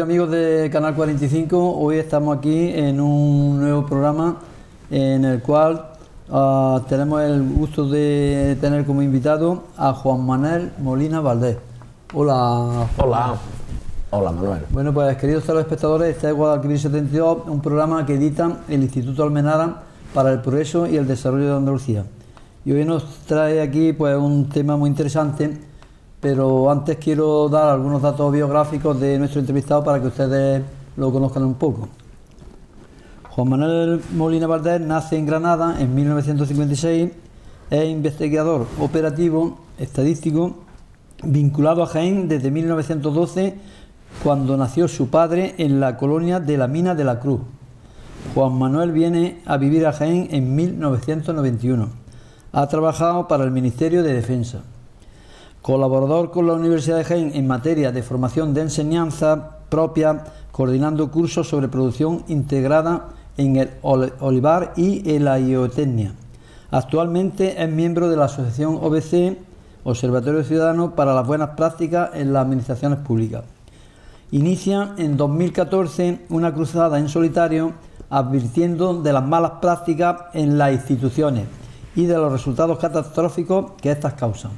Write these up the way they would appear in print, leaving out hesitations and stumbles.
amigos de Canal 45, hoy estamos aquí en un nuevo programa en el cual tenemos el gusto de tener como invitado a Juan Manuel Molina Valdés. Hola. Hola. Hola, Manuel. Bueno, pues queridos telespectadores, este es Guadalquivir 72, un programa que edita el Instituto Almenara para el Progreso y el Desarrollo de Andalucía. Y hoy nos trae aquí pues un tema muy interesante, pero antes quiero dar algunos datos biográficos de nuestro entrevistado para que ustedes lo conozcan un poco. Juan Manuel Molina Valdés nace en Granada en 1956, es investigador operativo estadístico vinculado a Jaén desde 1912, cuando nació su padre en la colonia de la Mina de la Cruz. Juan Manuel viene a vivir a Jaén en 1991. Ha trabajado para el Ministerio de Defensa. Colaborador con la Universidad de Jaén en materia de formación de enseñanza propia, coordinando cursos sobre producción integrada en el olivar y en la zootecnia. Actualmente es miembro de la asociación OBC, Observatorio Ciudadano para las Buenas Prácticas en las Administraciones Públicas. Inicia en 2014 una cruzada en solitario advirtiendo de las malas prácticas en las instituciones y de los resultados catastróficos que éstas causan.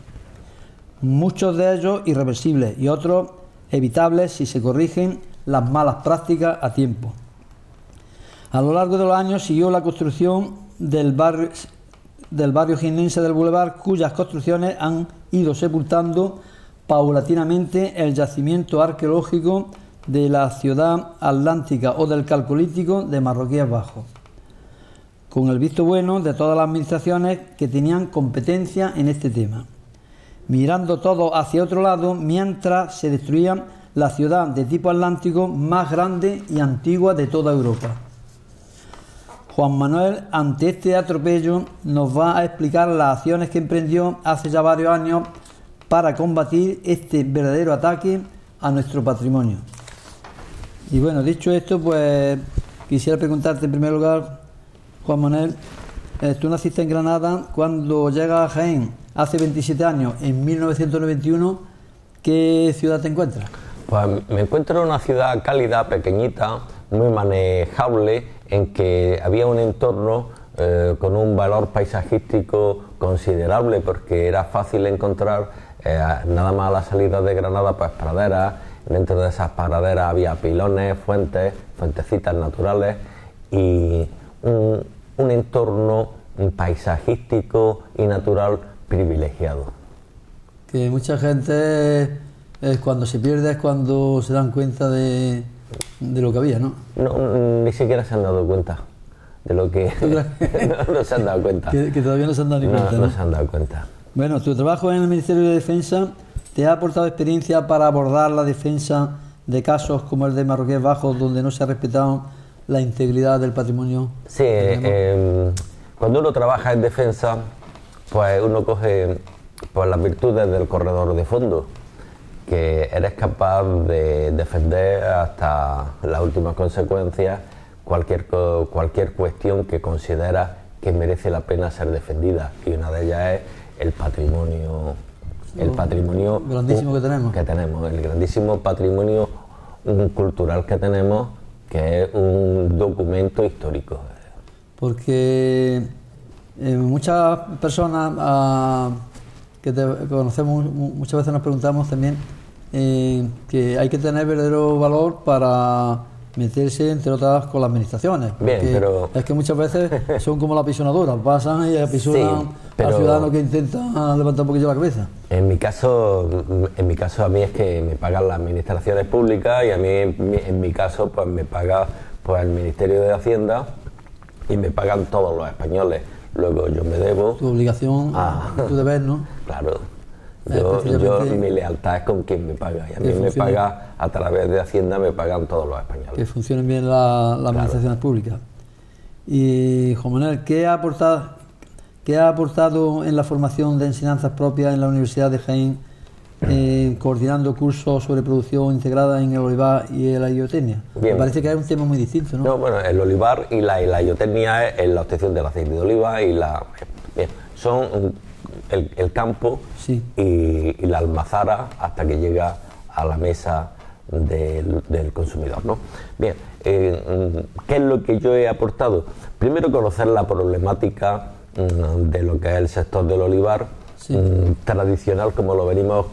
Muchos de ellos irreversibles y otros evitables si se corrigen las malas prácticas a tiempo. A lo largo de los años siguió la construcción del barrio jiennense del Boulevard, cuyas construcciones han ido sepultando paulatinamente el yacimiento arqueológico de la ciudad atlántica o del calcolítico de Marroquíes Bajo, con el visto bueno de todas las administraciones que tenían competencia en este tema, mirando todo hacia otro lado mientras se destruía la ciudad de tipo atlántico más grande y antigua de toda Europa. Juan Manuel, ante este atropello, nos va a explicar las acciones que emprendió hace ya varios años para combatir este verdadero ataque a nuestro patrimonio. Y bueno, dicho esto, pues quisiera preguntarte en primer lugar, Juan Manuel, tú naciste en Granada. Cuando llegas a Jaén hace 27 años, en 1991, ¿qué ciudad te encuentras? Pues me encuentro en una ciudad cálida, pequeñita, muy manejable, en que había un entorno con un valor paisajístico considerable, porque era fácil encontrar nada más a la salida de Granada pues praderas. Dentro de esas praderas había pilones, fuentecitas naturales y un entorno paisajístico y natural privilegiado. Que mucha gente cuando se pierde es cuando se dan cuenta de lo que había, ¿no? No, ni siquiera se han dado cuenta de lo que... no se han dado cuenta. Que todavía no se han dado ni cuenta, ¿no? No se han dado cuenta. Bueno, tu trabajo en el Ministerio de Defensa te ha aportado experiencia para abordar la defensa de casos como el de Marroquíes Bajo, donde no se ha respetado la integridad del patrimonio. Sí, cuando uno trabaja en defensa, pues uno coge pues, las virtudes del corredor de fondo, que eres capaz de defender hasta las últimas consecuencias cualquier cuestión que consideras que merece la pena ser defendida, y una de ellas es el patrimonio grandísimo que tenemos, el grandísimo patrimonio cultural que tenemos, que es un documento histórico. Porque muchas personas que te conocemos muchas veces nos preguntamos también que hay que tener verdadero valor para meterse, entre otras, con las administraciones. Bien, pero... Es que muchas veces son como la pisonadora, pasan y apisonan al ciudadano que intenta levantar un poquillo la cabeza. En mi caso a mí es que me pagan las administraciones públicas, y a mí en mi caso pues me paga pues el Ministerio de Hacienda y me pagan todos los españoles. Luego yo me debo... Tu obligación, tu deber, ¿no? Claro. Yo mi lealtad es con quien me paga, y a mí me paga a través de Hacienda, me pagan todos los españoles. Que funcionen bien las administraciones públicas. Y Juan Manuel, ¿qué ha aportado en la formación de enseñanzas propias en la Universidad de Jaén, coordinando cursos sobre producción integrada en el olivar y la zootecnia? Me parece que es un tema muy distinto, ¿no? No, bueno, el olivar y la zootecnia es la obtención del aceite de oliva y son el campo, sí, y la almazara hasta que llega a la mesa del consumidor, ¿no? Bien, ¿qué es lo que yo he aportado? Primero, conocer la problemática de lo que es el sector del olivar, sí, tradicional, como lo venimos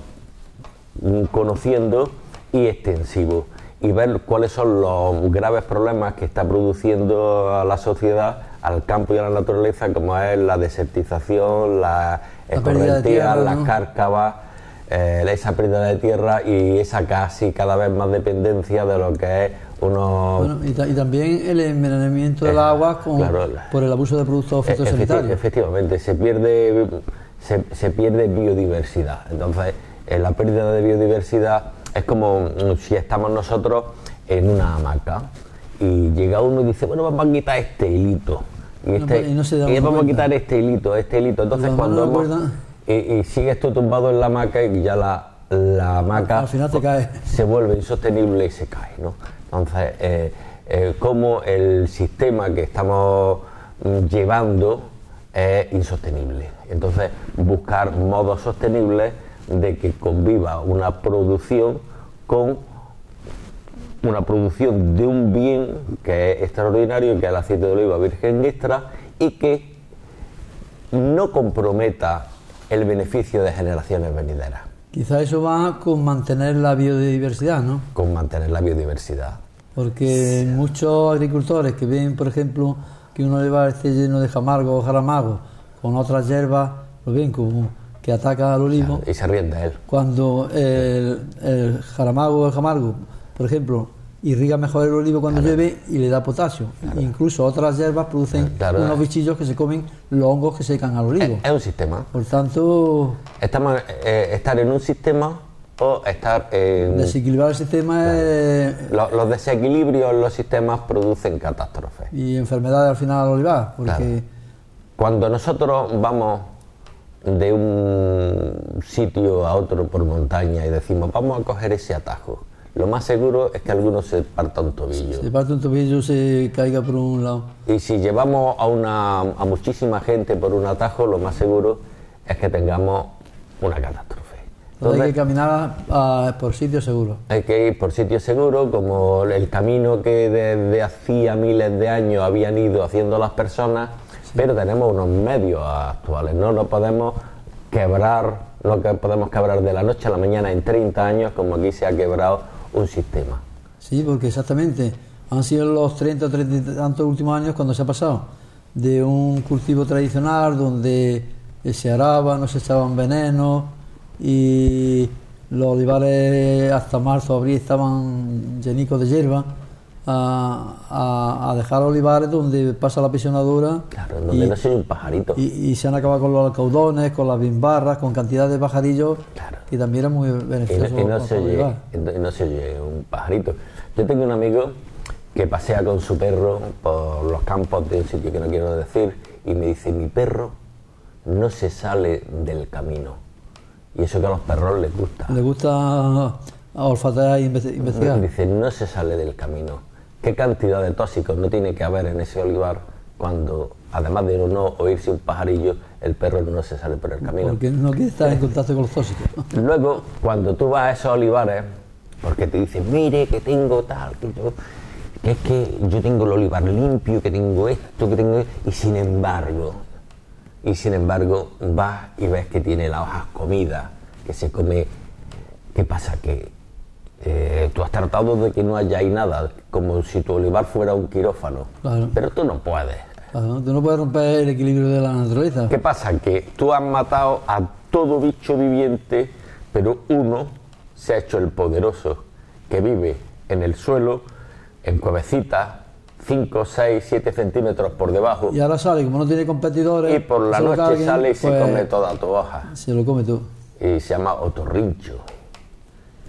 conociendo, y extensivo, y ver cuáles son los graves problemas que está produciendo a la sociedad, al campo y a la naturaleza, como es la desertización, la escorrentía, las cárcavas, esa pérdida de tierra y esa casi cada vez más dependencia de lo que es Bueno, y también el envenenamiento del agua por el abuso de productos fitosanitarios. Efectivamente, se pierde biodiversidad. Entonces, la pérdida de biodiversidad es como si estamos nosotros en una hamaca y llega uno y dice, bueno, vamos a quitar este hilito y vamos a quitar este hilito. Entonces, cuando y sigues tú tumbado en la hamaca y ya la hamaca al final te cae, se vuelve insostenible y se cae, ¿no? Entonces, como el sistema que estamos llevando es insostenible. Entonces, buscar modos sostenibles de que conviva una producción con una producción de un bien que es extraordinario, que es el aceite de oliva virgen extra, y que no comprometa el beneficio de generaciones venideras. Quizá eso va con mantener la biodiversidad, ¿no? Con mantener la biodiversidad. Porque muchos agricultores que ven, por ejemplo, que un olivar esté lleno de jamargo o jaramago, con otras hierbas, lo ven como que ataca al olivo. Claro, y se ríen de él. Cuando el jaramago o el jamargo, por ejemplo, irriga mejor el olivo cuando llueve y le da potasio. Incluso otras hierbas producen unos bichillos que se comen los hongos que secan al olivo. Es un sistema. Por tanto, estar en un sistema o estar en... desequilibrar el sistema los desequilibrios en los sistemas producen catástrofes. Y enfermedades al final al olivar, porque... Cuando nosotros vamos de un sitio a otro por montaña y decimos, vamos a coger ese atajo, lo más seguro es que alguno se parta un tobillo. Se parte un tobillo, se caiga por un lado. Y si llevamos a muchísima gente por un atajo, lo más seguro es que tengamos una catástrofe. Entonces hay que caminar por sitios seguros. Hay que ir por sitios seguros, como el camino que desde hacía miles de años habían ido haciendo las personas, pero tenemos unos medios actuales, no podemos quebrar lo que podemos quebrar de la noche a la mañana en 30 años, como aquí se ha quebrado un sistema. Sí, porque exactamente han sido los 30 o 30 y tantos últimos años cuando se ha pasado de un cultivo tradicional donde se araba, no se echaban venenos y los olivares hasta marzo o abril estaban llenicos de hierba, a dejar olivares donde pasa la pisonadura. Claro, donde no se oye un pajarito. Y se han acabado con los alcaudones, con las bimbarras, con cantidad de pajarillos, que también era muy beneficioso. Y no se oye un pajarito. Yo tengo un amigo que pasea con su perro por los campos de un sitio que no quiero decir y me dice, mi perro no se sale del camino. Y eso que a los perros les gusta. Les gusta olfatear e investigar. Dice, no se sale del camino. ¿Qué cantidad de tóxicos no tiene que haber en ese olivar cuando, además de no oírse un pajarillo, el perro no se sale por el camino? Porque no quiere estar en contacto con los tóxicos. Luego, cuando tú vas a esos olivares, porque te dicen, mire, que tengo tal, que es que yo tengo el olivar limpio, que tengo esto, que tengo... Y sin embargo, vas y ves que tiene las hojas comidas, que se come... ¿Qué pasa? Que tú has tratado de que no haya ahí nada, como si tu olivar fuera un quirófano, pero tú no puedes. Claro, tú no puedes romper el equilibrio de la naturaleza. ¿Qué pasa? Que tú has matado a todo bicho viviente, pero uno se ha hecho el poderoso, que vive en el suelo, en cuevecitas, 5, 6, 7 centímetros por debajo. Y ahora sale, como no tiene competidores... Y por la noche sale y se come toda tu hoja. Se lo come tú. Y se llama otorrincho.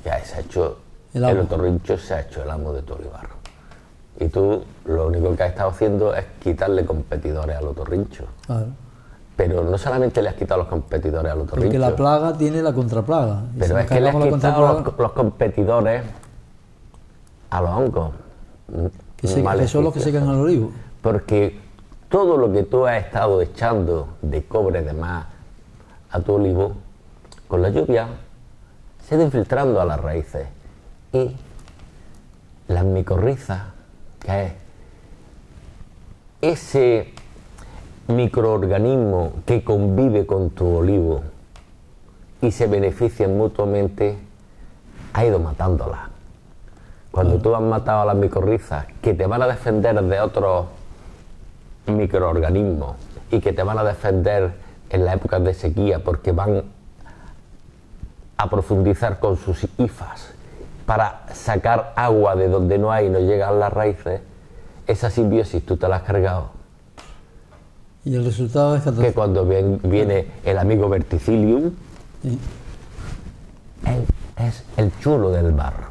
Ya se ha hecho... El otorrincho se ha hecho el amo de tu olivar. Y tú lo único que has estado haciendo es quitarle competidores al otorrincho. Claro. Pero no solamente le has quitado los competidores al otorrincho. Porque la plaga tiene la contraplaga. Pero es que le has quitado los competidores a los hongos. Que son los que secan al olivo. Porque todo lo que tú has estado echando de cobre de más a tu olivo, con la lluvia se ha ido infiltrando a las raíces y Las micorrizas, que es ese microorganismo que convive con tu olivo y se benefician mutuamente, ha ido matándolas. Cuando tú has matado a las micorrizas, que te van a defender de otros microorganismos y que te van a defender en las épocas de sequía, porque van a profundizar con sus hifas para sacar agua de donde no hay y no llegan las raíces, esa simbiosis tú te la has cargado. Y el resultado es que cuando viene el amigo Verticillium, sí, él es el chulo del barro.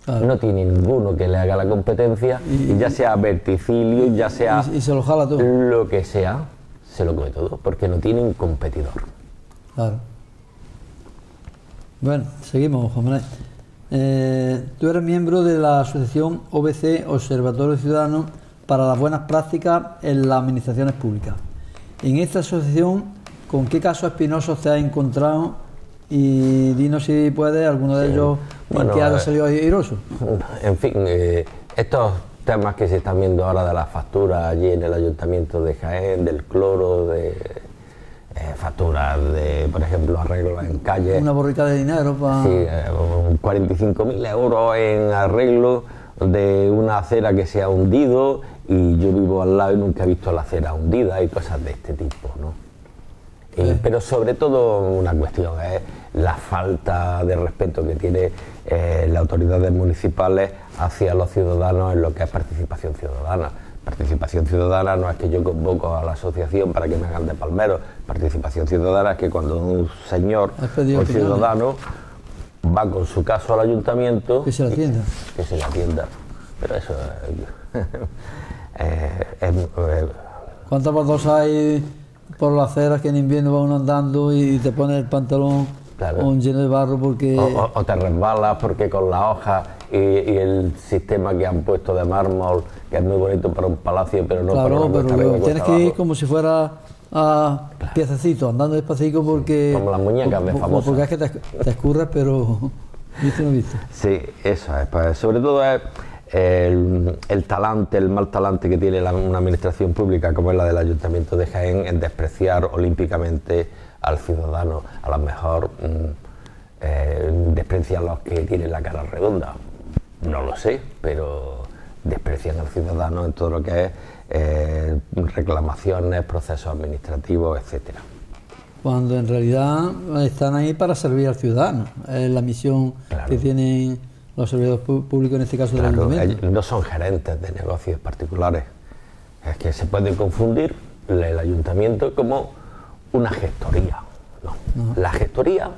Claro. No tiene ninguno que le haga la competencia, y ya sea Verticillium, ya sea y se lo jala todo. Lo que sea, se lo come todo, porque no tiene un competidor. Claro. Bueno, seguimos, Juan Manuel. Tú eres miembro de la asociación OBC, Observatorio Ciudadano para las Buenas Prácticas en las Administraciones Públicas. En esta asociación, ¿con qué casos espinosos te has encontrado? Y dinos, si puedes, alguno de ellos, en qué ha salido airoso. En fin, estos temas que se están viendo ahora de las facturas allí en el Ayuntamiento de Jaén, del cloro, de facturas de, por ejemplo, arreglos en calles. Una borrica de dinero para... Sí, 45.000 euros en arreglo de una acera que se ha hundido, y yo vivo al lado y nunca he visto la acera hundida y cosas de este tipo, ¿no? Pero sobre todo una cuestión es la falta de respeto que tiene las autoridades municipales hacia los ciudadanos en lo que es participación ciudadana. Participación ciudadana no es que yo convoco a la asociación para que me hagan de palmero. Participación ciudadana es que cuando un señor o ciudadano va con su caso al ayuntamiento, que se la atienda. Que se la atienda. Pero eso ¿Cuántas baldosas hay por las aceras que en invierno va uno andando y te pone el pantalón, claro, lleno de barro porque... O te resbalas porque con la hoja y el sistema que han puesto de mármol, que es muy bonito para un palacio, pero no, claro, para una pero tienes que ir abajo, como si fuera a piececitos, andando despacito porque... Como las muñecas de famosas. Porque es que te escurres, pero... ¿Viste o no viste? Sí, eso es. Pues, sobre todo es el talante, el mal talante que tiene una administración pública como es la del Ayuntamiento de Jaén en despreciar olímpicamente al ciudadano. A lo mejor desprecian a los que tienen la cara redonda, no lo sé, pero desprecian al ciudadano en todo lo que es reclamaciones, procesos administrativos, etcétera. Cuando en realidad están ahí para servir al ciudadano, es la misión, claro, que tienen los servidores públicos, en este caso, claro, del ayuntamiento. No son gerentes de negocios particulares. Es que se puede confundir el ayuntamiento como una gestoría. No. La gestoría,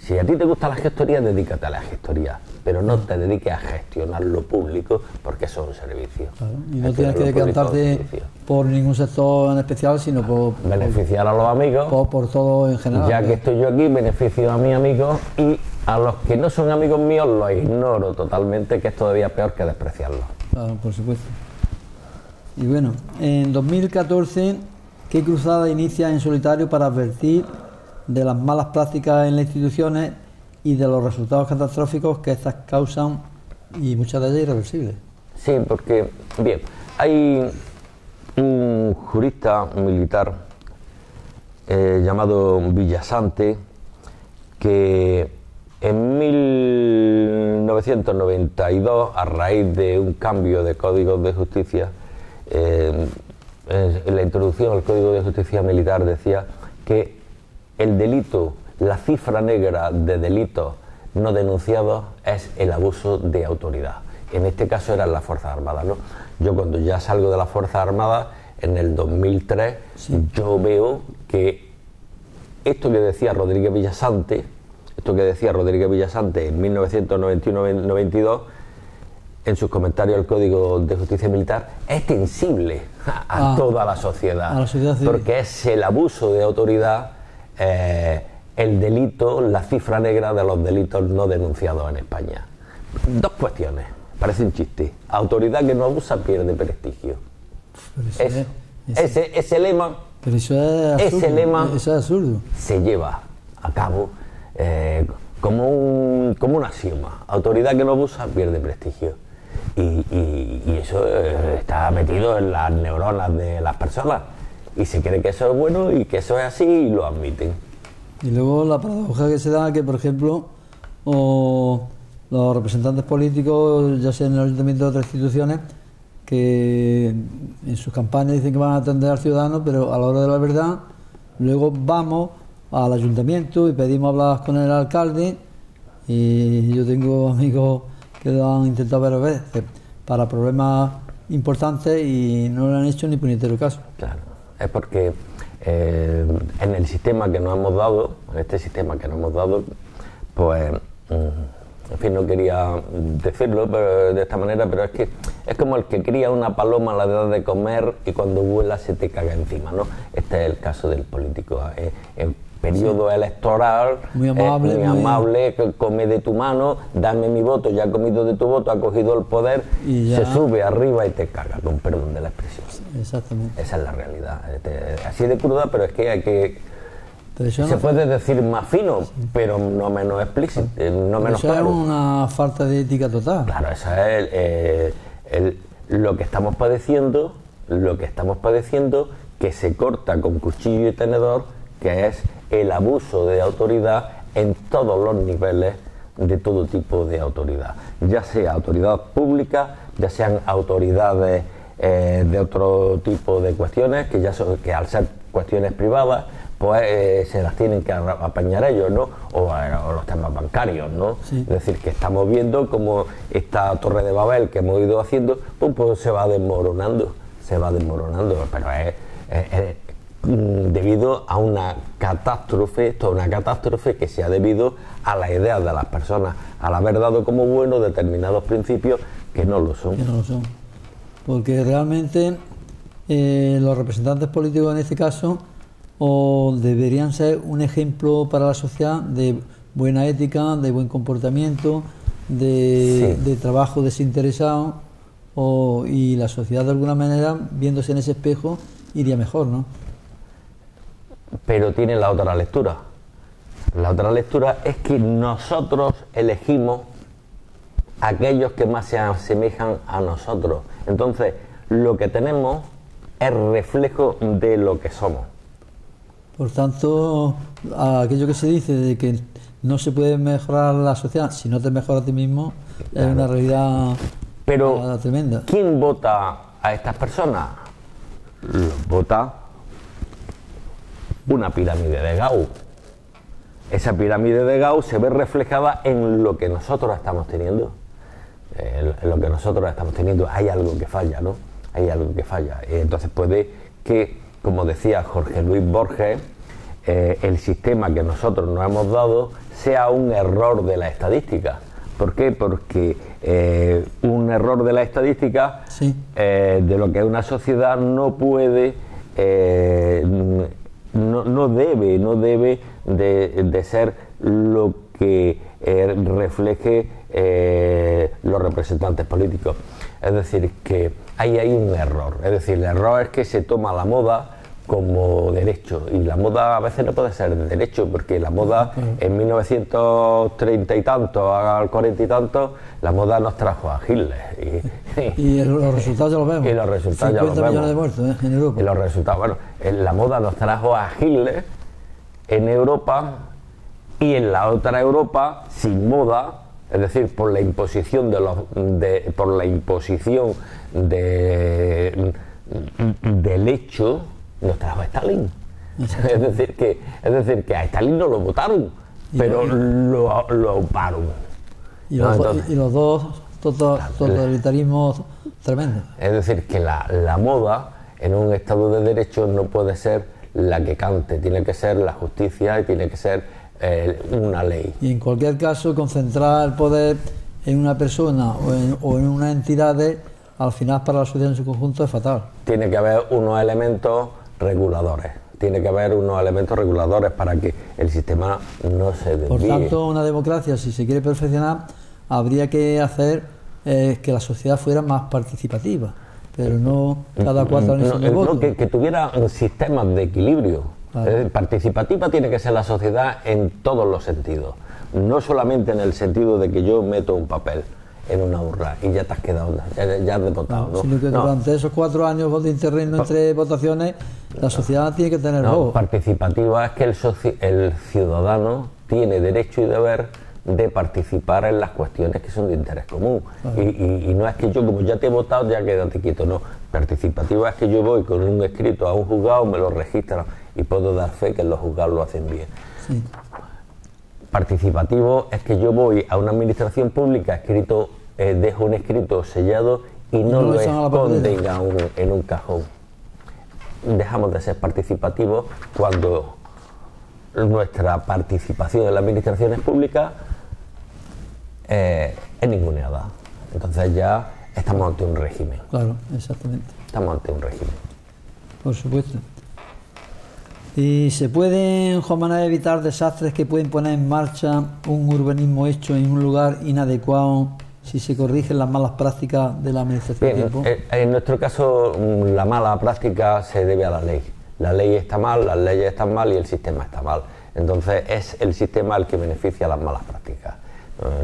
si a ti te gusta la gestoría, dedícate a la gestoría, pero no te dediques a gestionar lo público, porque eso es un servicio. Claro, y no tienes que decantarte por ningún sector en especial, sino por beneficiar a los amigos. Por todo en general. Ya que estoy yo aquí, beneficio a mis amigos, y a los que no son amigos míos los ignoro totalmente, que es todavía peor que despreciarlos. Claro, por supuesto. Y bueno, en 2014, ¿qué cruzada inicia en solitario para advertir de las malas prácticas en las instituciones y de los resultados catastróficos que estas causan, y muchas de ellas irreversibles? Sí, porque, bien, hay un jurista militar llamado Villasante, que en 1992, a raíz de un cambio de códigos de justicia, en la introducción al Código de Justicia Militar decía que el delito, la cifra negra de delitos no denunciados es el abuso de autoridad. En este caso eran las Fuerzas Armadas, ¿no? Yo cuando ya salgo de las Fuerzas Armadas, en el 2003, sí, yo veo que esto que decía Rodríguez Villasante, en 1991-92, en sus comentarios al Código de Justicia Militar, es extensible a toda la sociedad, porque es el abuso de autoridad, el delito, la cifra negra de los delitos no denunciados en España. Dos cuestiones, parece un chiste. Autoridad que no abusa pierde prestigio. Ese lema, pero eso es absurdo, ese lema eso es absurdo. Se lleva a cabo como un axioma. Autoridad que no abusa pierde prestigio. y eso está metido en las neuronas de las personas y se cree que eso es bueno y que eso es así y lo admiten. Y luego la paradoja que se da que, por ejemplo, los representantes políticos, ya sea en el ayuntamiento o otras instituciones, que en sus campañas dicen que van a atender al ciudadano, pero a la hora de la verdad, luego vamos al ayuntamiento y pedimos hablar con el alcalde, y yo tengo amigos que lo han intentado varias veces para problemas importantes y no le han hecho ni puñetero caso. Claro, es porque en el sistema que nos hemos dado, en este sistema que nos hemos dado, pues, en fin, no quería decirlo de esta manera, pero es que es como el que cría una paloma a la edad de comer y cuando vuela se te caga encima, ¿no? Este es el caso del político. En periodo electoral, muy amable, come de tu mano, dame mi voto, ya ha comido de tu voto, ha cogido el poder, se sube arriba y te caga, con perdón de la expresión. Exactamente. Esa es la realidad. Así de cruda, pero es que hay que... Se puede decir más fino, pero no menos explícito, no menos claro. Eso es una falta de ética total. Claro, eso es lo que estamos padeciendo, que se corta con cuchillo y tenedor, que es el abuso de autoridad en todos los niveles de todo tipo de autoridad, ya sea autoridad pública, ya sean autoridades de otro tipo de cuestiones, que ya son, que al ser cuestiones privadas, pues se las tienen que apañar ellos, ¿no? O los temas bancarios, ¿no? Sí. Es decir, que estamos viendo como esta Torre de Babel que hemos ido haciendo, pues se va desmoronando, pero es debido a una catástrofe, que se ha debido a la idea de las personas, al haber dado como bueno determinados principios que no lo son. Porque realmente los representantes políticos en este caso deberían ser un ejemplo para la sociedad de buena ética, de buen comportamiento, de trabajo desinteresado, y la sociedad de alguna manera, viéndose en ese espejo, iría mejor, ¿no? Pero tiene la otra lectura. La otra lectura es que nosotros elegimos aquellos que más se asemejan a nosotros. Entonces, lo que tenemos es reflejo de lo que somos. Por tanto, aquello que se dice de que no se puede mejorar la sociedad si no te mejoras a ti mismo, claro, es una realidad tremenda. ¿Quién vota a estas personas? Los vota una pirámide de Gauss. Esa pirámide de Gauss se ve reflejada en lo que nosotros estamos teniendo. Hay algo que falla, ¿no? Hay algo que falla. Entonces puede que, como decía Jorge Luis Borges, el sistema que nosotros nos hemos dado sea un error de la estadística. ¿Por qué? Porque un error de la estadística de lo que es una sociedad no puede, no debe de ser lo que refleje los representantes políticos. Es decir, que hay un error. Es decir, el error es que se toma la moda como derecho, y la moda a veces no puede ser de derecho, porque la moda en 1930 y tanto, al 40 y tanto, la moda nos trajo a Hitler. Y los resultados ya los vemos. Y los resultados ya los vemos. 50 millones de muertos en Europa. Y los resultados, bueno, la moda nos trajo a Hitler en Europa, y en la otra Europa, sin moda, es decir, por la imposición del hecho, nos trajo a Stalin. Es decir, que a Stalin no lo votaron, pero lo auparon. Y los dos totalitarismos tremendos. Es decir, que la moda en un Estado de Derecho no puede ser la que cante, tiene que ser la justicia y tiene que ser una ley. Y en cualquier caso, concentrar el poder en una persona o en una entidad, al final para la sociedad en su conjunto es fatal. Tiene que haber unos elementos reguladores. Para que el sistema no se desvíe. Por tanto, una democracia, si se quiere perfeccionar, habría que hacer que la sociedad fuera más participativa, pero no cada cuatro años de voto. Que tuviera sistemas de equilibrio. Claro. Participativa tiene que ser la sociedad en todos los sentidos, no solamente en el sentido de que yo meto un papel, en una urna y ya te has quedado, ya has votado. No, sino que durante esos 4 años de interregno entre votaciones, la sociedad tiene que tener voz. Participativa es que el ciudadano tiene derecho y deber de participar en las cuestiones que son de interés común. Y no es que yo, como ya te he votado, ya quédate quieto, no. Participativa es que yo voy con un escrito a un juzgado, me lo registran y puedo dar fe que los juzgados lo hacen bien. Sí. Participativo es que yo voy a una administración pública, dejo un escrito sellado y no lo esconden en un cajón. Dejamos de ser participativos cuando nuestra participación en las administraciones públicas es ninguneada. Entonces ya estamos ante un régimen. Claro, exactamente. Estamos ante un régimen. Por supuesto. ¿Y se pueden, Juan Manuel, evitar desastres que pueden poner en marcha un urbanismo hecho en un lugar inadecuado si se corrigen las malas prácticas de la administración? Bien, en nuestro caso, la mala práctica se debe a la ley. La ley está mal, las leyes están mal y el sistema está mal. Entonces es el sistema el que beneficia las malas prácticas.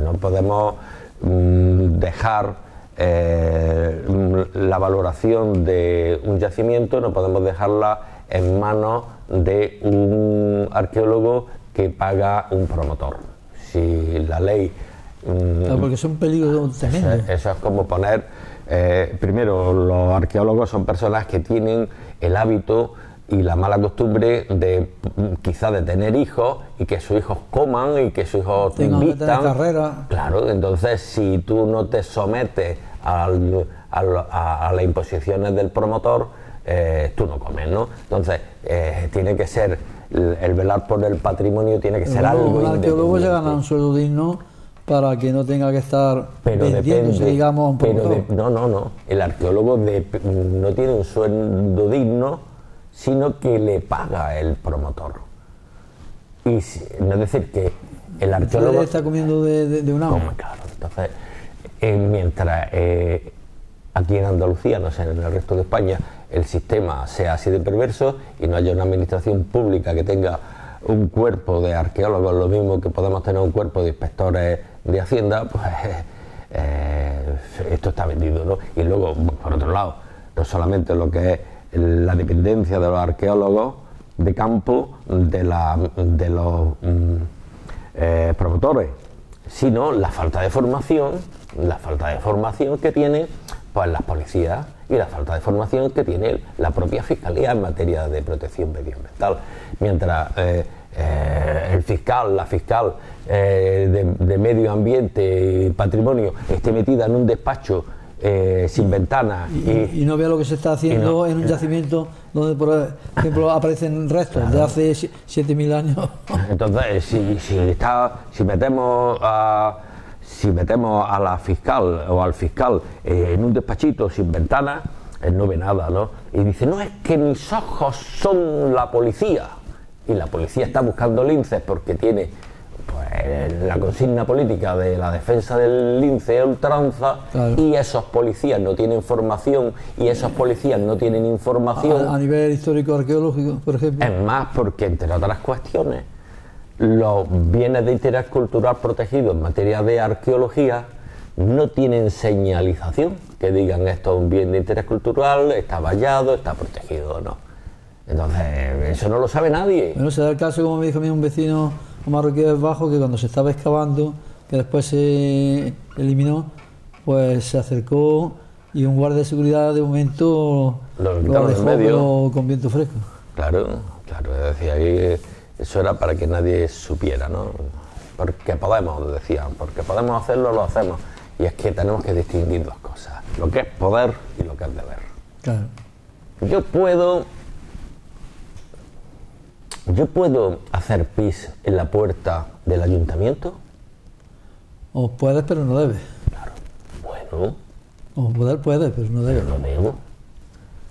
No podemos dejar la valoración de un yacimiento, no podemos dejarla en manos de un arqueólogo que paga un promotor. Si la ley... Claro, porque son peligros tremendos. Eso es como poner... primero, los arqueólogos son personas que tienen el hábito y la mala costumbre de quizá de tener hijos y que sus hijos coman y que sus hijos vistan. Carrera. Claro, entonces si tú no te sometes a las imposiciones del promotor, tú no comes, ¿no? Entonces tiene que ser el velar por el patrimonio, tiene que ser algo independiente. Un arqueólogo se gana un sueldo digno para que no tenga que estar vendiéndose, digamos, a un promotor. No. El arqueólogo no tiene un sueldo digno, sino que le paga el promotor. Y no es decir que el arqueólogo está comiendo de un amo. Claro. Entonces, mientras aquí en Andalucía, no sé, en el resto de España, el sistema sea así de perverso y no haya una administración pública que tenga un cuerpo de arqueólogos, lo mismo que podemos tener un cuerpo de inspectores de Hacienda, pues esto está vendido, ¿no? Y luego, por otro lado, no solamente lo que es la dependencia de los arqueólogos de campo de los promotores, sino la falta de formación que tienen pues las policías y la falta de formación que tiene la propia Fiscalía en materia de protección medioambiental. Mientras la fiscal de Medio Ambiente y Patrimonio esté metida en un despacho sin ventanas y no vea lo que se está haciendo en un yacimiento donde, por ejemplo, aparecen restos de hace 7.000 años. Entonces, si metemos a la fiscal o al fiscal en un despachito sin ventanas, él no ve nada, ¿no? Y dice, no, es que mis ojos son la policía. Y la policía está buscando linces porque tiene la consigna política de la defensa del lince a ultranza, claro. Y esos policías no tienen formación y esos policías no tienen información. A nivel histórico arqueológico, por ejemplo. Es más, porque entre otras cuestiones, los bienes de interés cultural protegidos en materia de arqueología no tienen señalización que digan esto es un bien de interés cultural, está vallado, está protegido o no. Entonces, eso no lo sabe nadie. Bueno, se da el caso, como me dijo a mí un vecino marroquí del Bajo, que cuando se estaba excavando, que después se eliminó, pues se acercó y un guardia de seguridad de momento lo dejó con viento fresco. Claro, decía que eso era para que nadie supiera, ¿no? Porque podemos, decían, porque podemos hacerlo, lo hacemos. Y es que tenemos que distinguir dos cosas, lo que es poder y lo que es deber. Claro. Yo puedo hacer pis en la puerta del ayuntamiento. O puedes, pero no debes. Claro. Bueno. O poder puedes, pero no debes. Pero no debo.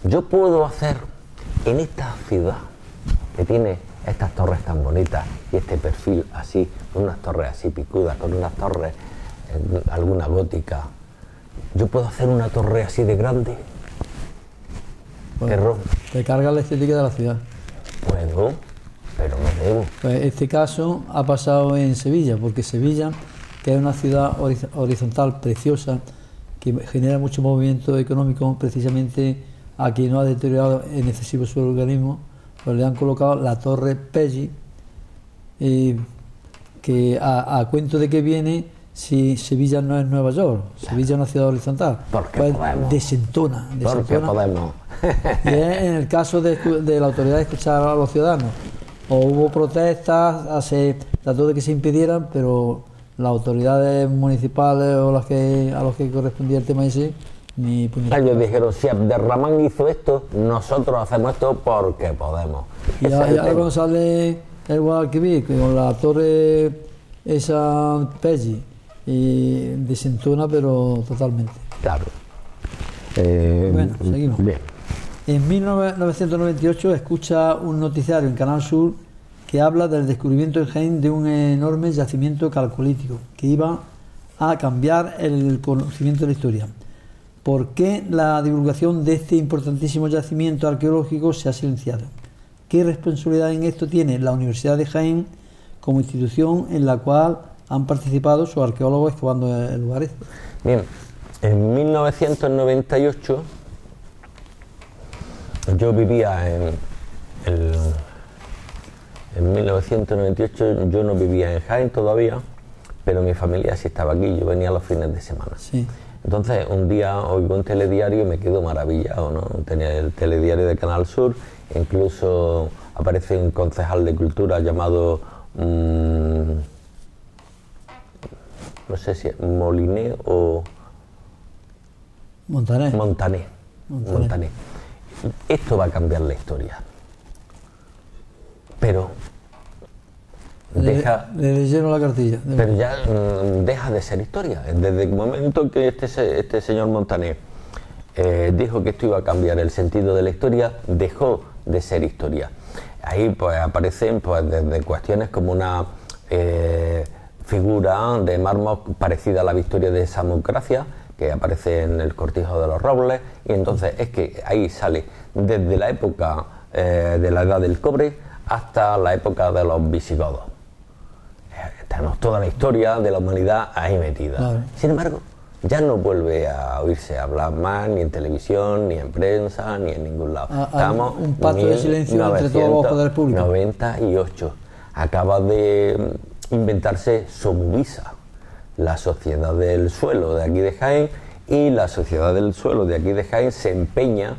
Yo puedo hacer en esta ciudad que tiene estas torres tan bonitas y este perfil así, con unas torres así picudas, con unas torres, alguna gótica. Yo puedo hacer una torre así de grande. Bueno, te carga la estética de la ciudad. Puedo, pero no debo. Pues este caso ha pasado en Sevilla, porque Sevilla que es una ciudad horizontal preciosa, que genera mucho movimiento económico, precisamente a quien no ha deteriorado en excesivo su organismo, pues le han colocado la Torre Pelli, que a cuento de que viene si Sevilla no es Nueva York, Sevilla es una ciudad horizontal, pues desentona. Porque podemos. Y es en el caso de la autoridad de escuchar a los ciudadanos, o hubo protestas, se trató de que se impidieran, pero las autoridades municipales o a los que correspondía el tema ese, ni ellos dijeron, si Abderramán hizo esto, nosotros hacemos esto porque podemos. Y ahora cuando sale el Guadalquivir con la torre esa Pelli, y desentona, pero totalmente. Claro. Bueno, seguimos. Bien. En 1998 escucha un noticiario en Canal Sur que habla del descubrimiento en Jaén de un enorme yacimiento calcolítico que iba a cambiar el conocimiento de la historia. ¿Por qué la divulgación de este importantísimo yacimiento arqueológico se ha silenciado? ¿Qué responsabilidad en esto tiene la Universidad de Jaén como institución en la cual han participado sus arqueólogos excavando el lugar? Bien, en 1998 yo vivía en 1998 yo no vivía en Jaén todavía, pero mi familia sí estaba aquí, yo venía los fines de semana. Sí. Entonces un día oigo un telediario y me quedo maravillado, ¿no? Tenía el telediario de Canal Sur, incluso aparece un concejal de cultura llamado no sé si es Moliné o Montané. Esto va a cambiar la historia, pero le leyeron la cartilla. Pero ya deja de ser historia. Desde el momento que este señor Montané dijo que esto iba a cambiar el sentido de la historia, dejó de ser historia. Ahí pues aparecen pues desde cuestiones como una figura de mármol parecida a la Victoria de Samucracia, que aparece en el Cortijo de los Robles, y entonces es que ahí sale desde la época de la Edad del Cobre hasta la época de los visigodos. Tenemos toda la historia de la humanidad ahí metida. Claro. Sin embargo, ya no vuelve a oírse hablar más, ni en televisión, ni en prensa, ni en ningún lado. Estamos un pacto de silencio entre todos los poderes públicos. 98. Acaba de inventarse Somuvisa, la Sociedad del Suelo de aquí de Jaén, y la Sociedad del Suelo de aquí de Jaén se empeña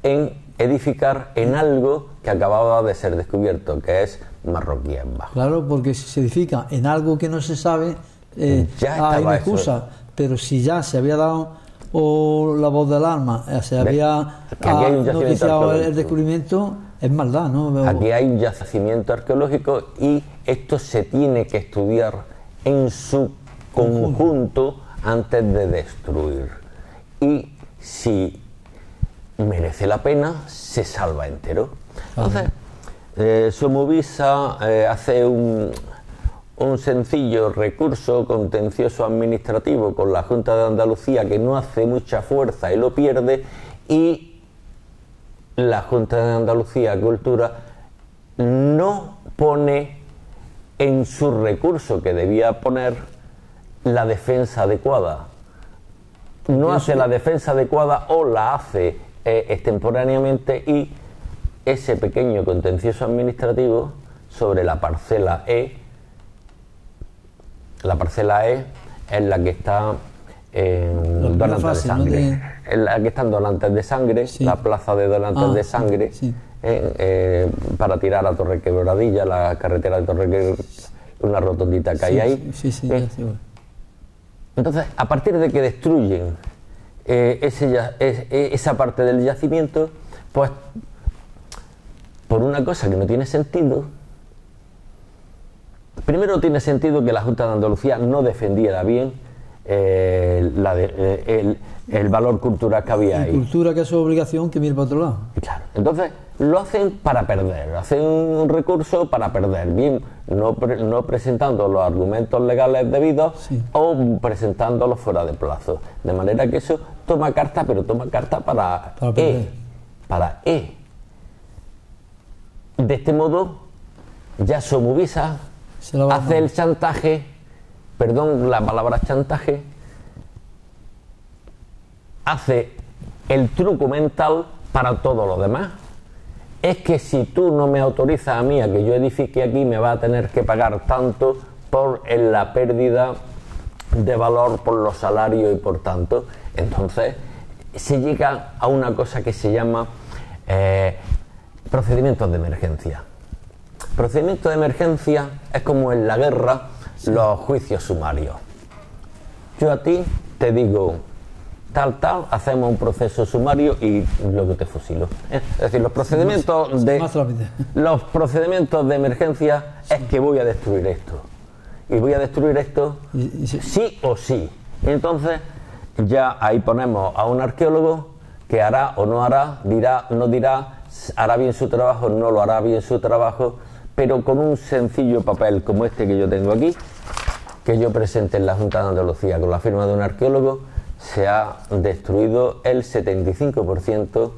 en edificar en algo que acababa de ser descubierto, que es Marroquíes Bajo. Claro, porque si se edifica en algo que no se sabe, hay una excusa, pero si ya se había dado la voz de alarma, se había noticiado el descubrimiento, es maldad, ¿no? Aquí hay un yacimiento arqueológico y esto se tiene que estudiar en su conjunto antes de destruir. Y si merece la pena, se salva entero. Entonces, Somuvisa hace un sencillo recurso contencioso administrativo con la Junta de Andalucía, que no hace mucha fuerza y lo pierde, y la Junta de Andalucía Cultura no pone en su recurso que debía poner la defensa adecuada. No hace la defensa adecuada o la hace extemporáneamente, y ese pequeño contencioso administrativo sobre la parcela E. La parcela E es la que está en donantes de sangre. Es la que está en donantes de sangre, sí. La plaza de donantes de sangre, sí. Para tirar a Torre Quebradilla, la carretera de Torre Quebradilla, una rotondita que hay ahí. Entonces, a partir de que destruyen esa parte del yacimiento, pues por una cosa que no tiene sentido. Primero, tiene sentido que la Junta de Andalucía no defendiera bien el valor cultural que había ahí. Cultura que es su obligación, que mire para otro lado. Claro. Entonces lo hacen para perder, hacen un recurso para perder, bien no presentando los argumentos legales debidos, sí. O presentándolos fuera de plazo. De manera que eso toma carta, pero toma carta para E. De este modo, ya Somuvisa hace el chantaje perdón la palabra chantaje, hace el truco mental para todo lo demás. Es que si tú no me autorizas a mí a que yo edifique aquí, me va a tener que pagar tanto por la pérdida de valor, por los salarios y por tanto. Entonces se llega a una cosa que se llama procedimientos de emergencia. Procedimientos de emergencia es como en la guerra, los juicios sumarios. Yo a ti te digo tal, hacemos un proceso sumario y luego te fusilo. Es decir, los procedimientos de emergencia es que voy a destruir esto. Y voy a destruir esto sí o sí. Entonces ya ahí ponemos a un arqueólogo que hará o no hará, dirá, no dirá, hará bien su trabajo, no lo hará bien su trabajo, pero con un sencillo papel como este que yo tengo aquí, que yo presenté en la Junta de Andalucía con la firma de un arqueólogo, se ha destruido el 75%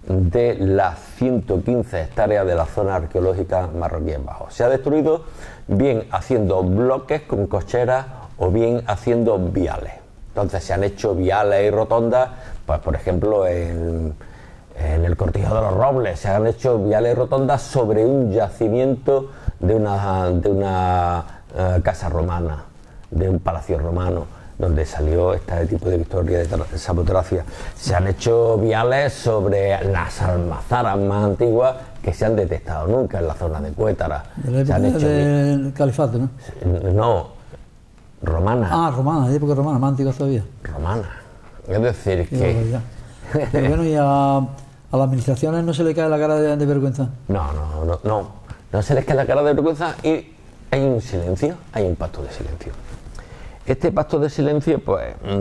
de las 115 hectáreas de la zona arqueológica Marroquíes Bajos. Se ha destruido bien haciendo bloques con cocheras o bien haciendo viales. Entonces se han hecho viales y rotondas, pues por ejemplo en el Cortijo de los Robles se han hecho viales y rotondas sobre un yacimiento de una casa romana, de un palacio romano, donde salió este tipo de victoria de Samotracia. Se han hecho viales sobre las almazaras más antiguas que se han detectado nunca en la zona de Cuétara. Del califato, ¿no? No, romana. Ah, romana, de época romana, más antigua todavía. Romana. Es decir, que... Pero bueno, y a las administraciones no se le cae la cara de vergüenza. No se les cae la cara de vergüenza y hay un silencio, hay un pacto de silencio. Este pacto de silencio, pues, es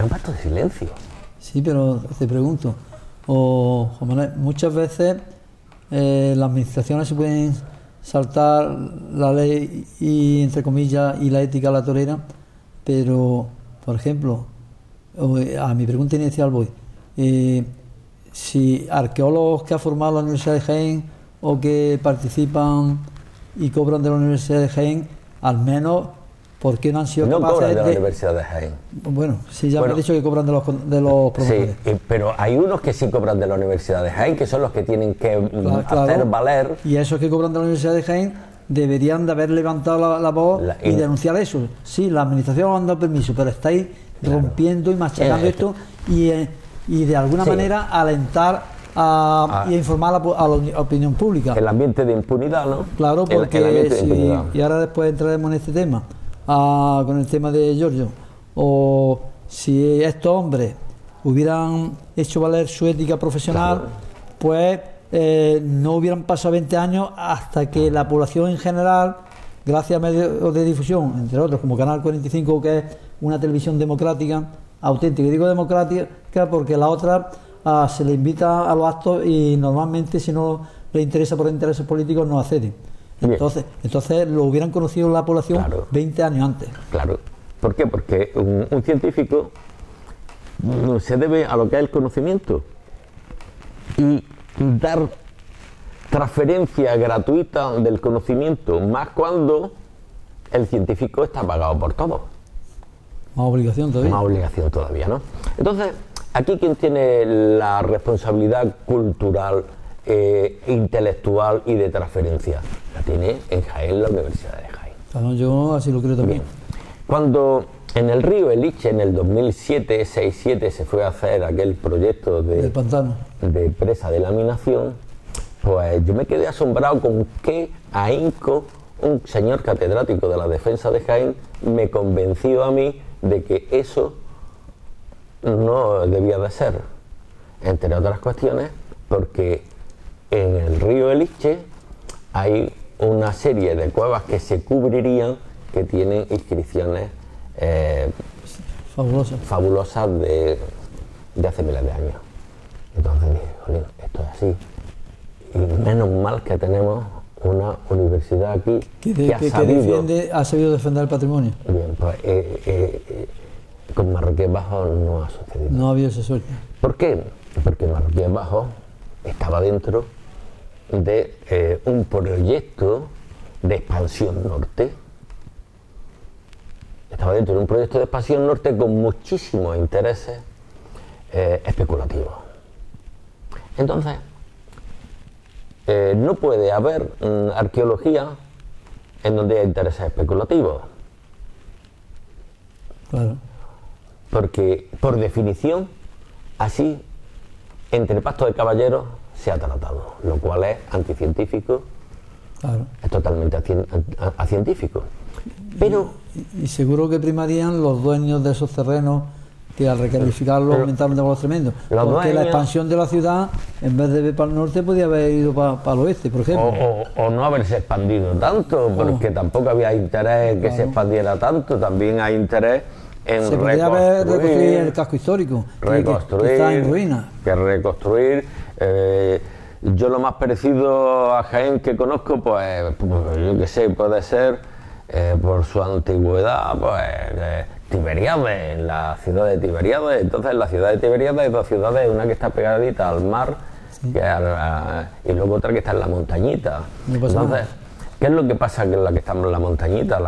un pacto de silencio. Sí, pero te pregunto, Juan Manuel, muchas veces las administraciones se pueden saltar la ley y, entre comillas, y la ética a la torera, pero, por ejemplo, a mi pregunta inicial voy, si arqueólogos que ha formado la Universidad de Jaén o que participan y cobran de la Universidad de Jaén, al menos, ¿por qué no han sido capaces cobran de la Universidad de Jaén? Bueno, sí, ya me he dicho que cobran de los promotores. Sí, pero hay unos que sí cobran de la Universidad de Jaén, que son los que tienen que hacer valer. Y esos que cobran de la Universidad de Jaén deberían de haber levantado la voz y denunciar eso. Sí, la administración os han dado permiso, pero estáis rompiendo y machacando esto y de alguna manera alentar y informar a la opinión pública. El ambiente de impunidad, ¿no? Claro, porque y ahora después entraremos en este tema, con el tema de Giorgio, o si estos hombres hubieran hecho valer su ética profesional, pues no hubieran pasado 20 años hasta que la población en general, gracias a medios de difusión, entre otros como Canal 45, que es una televisión democrática, auténtica, y digo democrática porque la otra se le invita a los actos y normalmente, si no le interesa por intereses políticos, no acceden. Entonces lo hubieran conocido la población 20 años antes. Claro. ¿Por qué? Porque un científico se debe a lo que es el conocimiento y dar transferencia gratuita del conocimiento, más cuando el científico está pagado por todo. Más obligación todavía. Más obligación todavía, ¿no? Entonces, aquí quien tiene la responsabilidad cultural, intelectual y de transferencia, la tiene en Jaén la Universidad de Jaén. Claro, yo así lo creo también. Bien. Cuando en el río Eliche, en el 2007 se fue a hacer aquel proyecto de presa de laminación, pues yo me quedé asombrado con qué ahínco un señor catedrático de la defensa de Jaén me convenció a mí de que eso no debía de ser, entre otras cuestiones, porque en el río Eliche hay una serie de cuevas que se cubrirían que tienen inscripciones fabulosas de hace miles de años. Entonces dije, jolín, esto es así, y menos mal que tenemos una universidad aquí que ha sabido defender el patrimonio. Bien, pues con Marroquíes Bajos no ha sucedido. No había esa suerte. ¿Por qué? Porque Marroquíes Bajos estaba dentro de un proyecto de expansión norte. Estaba dentro de un proyecto de expansión norte con muchísimos intereses especulativos. Entonces, no puede haber arqueología en donde hay intereses especulativos. Claro. Porque, por definición, así, entre pacto de caballeros se ha tratado, lo cual es anticientífico, Claro. es totalmente acientífico. Pero Y seguro que primarían los dueños de esos terrenos, que al recalificarlos aumentaron de valor tremendo. Los Porque la dueños, expansión de la ciudad, en vez de ir para el norte, podía haber ido para el oeste, por ejemplo. o no haberse expandido tanto, porque tampoco había interés en que se expandiera tanto, también hay interés en Se podría haber reconstruir el casco histórico, que está en ruinas. Que reconstruir. Yo lo más parecido a Jaén que conozco, pues yo qué sé, puede ser por su antigüedad, pues Tiberíades, la ciudad de Tiberíades. Entonces, la ciudad de Tiberíades hay dos ciudades, una que está pegadita al mar, sí, y luego otra que está en la montañita. No pasa Entonces, nada. ¿qué es lo que pasa? Que la que está en la montañita,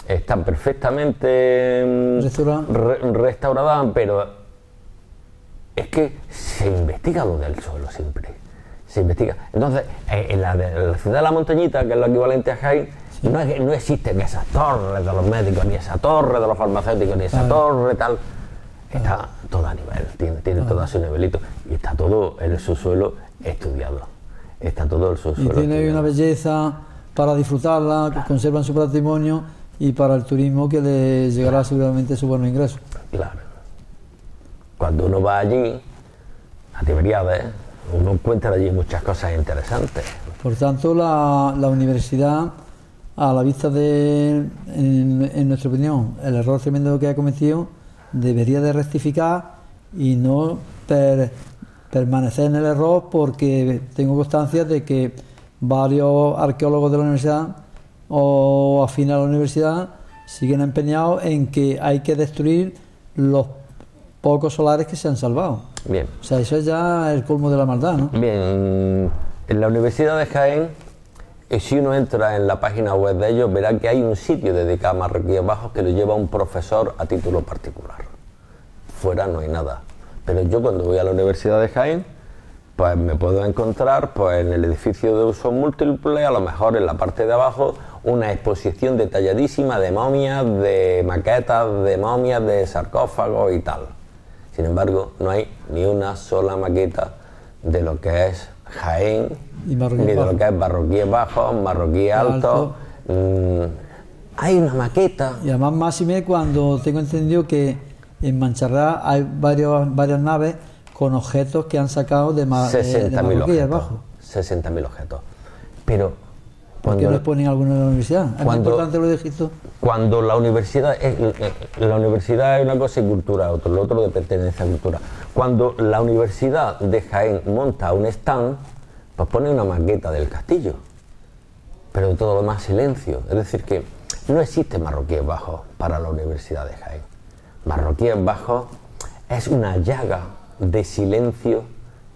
está perfectamente restaurada, pero es que se investiga lo del suelo siempre. Se investiga. Entonces, en la ciudad de la montañita, que es lo equivalente a Jaén, sí, no existen esas torres de los médicos, ni esa torre de los farmacéuticos, ni esa torre tal. Está todo a nivel, tiene todo a su nivelito, y está todo el subsuelo estudiado. Está todo el subsuelo y tiene estudiado. Una belleza para disfrutarla, que conservan su patrimonio, y para el turismo, que le llegará seguramente su buenos ingresos. Claro. Cuando uno va allí, a Tiberíades, uno encuentra allí muchas cosas interesantes. Por tanto, la universidad, a la vista de, en nuestra opinión, el error tremendo que ha cometido, debería de rectificar y no permanecer en el error, porque tengo constancia de que varios arqueólogos de la universidad o afines a la universidad siguen empeñados en que hay que destruir los pocos solares que se han salvado. Bien. O sea, eso es ya el colmo de la maldad, ¿no? Bien, en la Universidad de Jaén, si uno entra en la página web de ellos, verá que hay un sitio dedicado a Marroquíes Bajos que lo lleva un profesor a título particular. Fuera no hay nada. Pero yo, cuando voy a la Universidad de Jaén, pues me puedo encontrar, pues, en el edificio de uso múltiple, a lo mejor en la parte de abajo, una exposición detalladísima de momias, de maquetas de momias, de sarcófagos y tal. Sin embargo, no hay ni una sola maqueta de lo que es Jaén, ni de lo que es Marroquíes Bajos, Marroquíes Altos. Hay una maqueta. Y además, máxime cuando tengo entendido que en Mancharrá hay varias naves con objetos que han sacado de Marroquíes Bajos. 60.000 objetos. Pero ¿por qué no exponen alguno de la universidad? ¿Es muy importante lo de Egipto? Cuando la universidad es una cosa y cultura otra, lo otro pertenece a cultura. Cuando la Universidad de Jaén monta un stand, pues pone una maqueta del castillo, pero de todo lo demás silencio. Es decir, que no existe Marroquíes Bajos para la Universidad de Jaén. Marroquíes Bajos es una llaga de silencio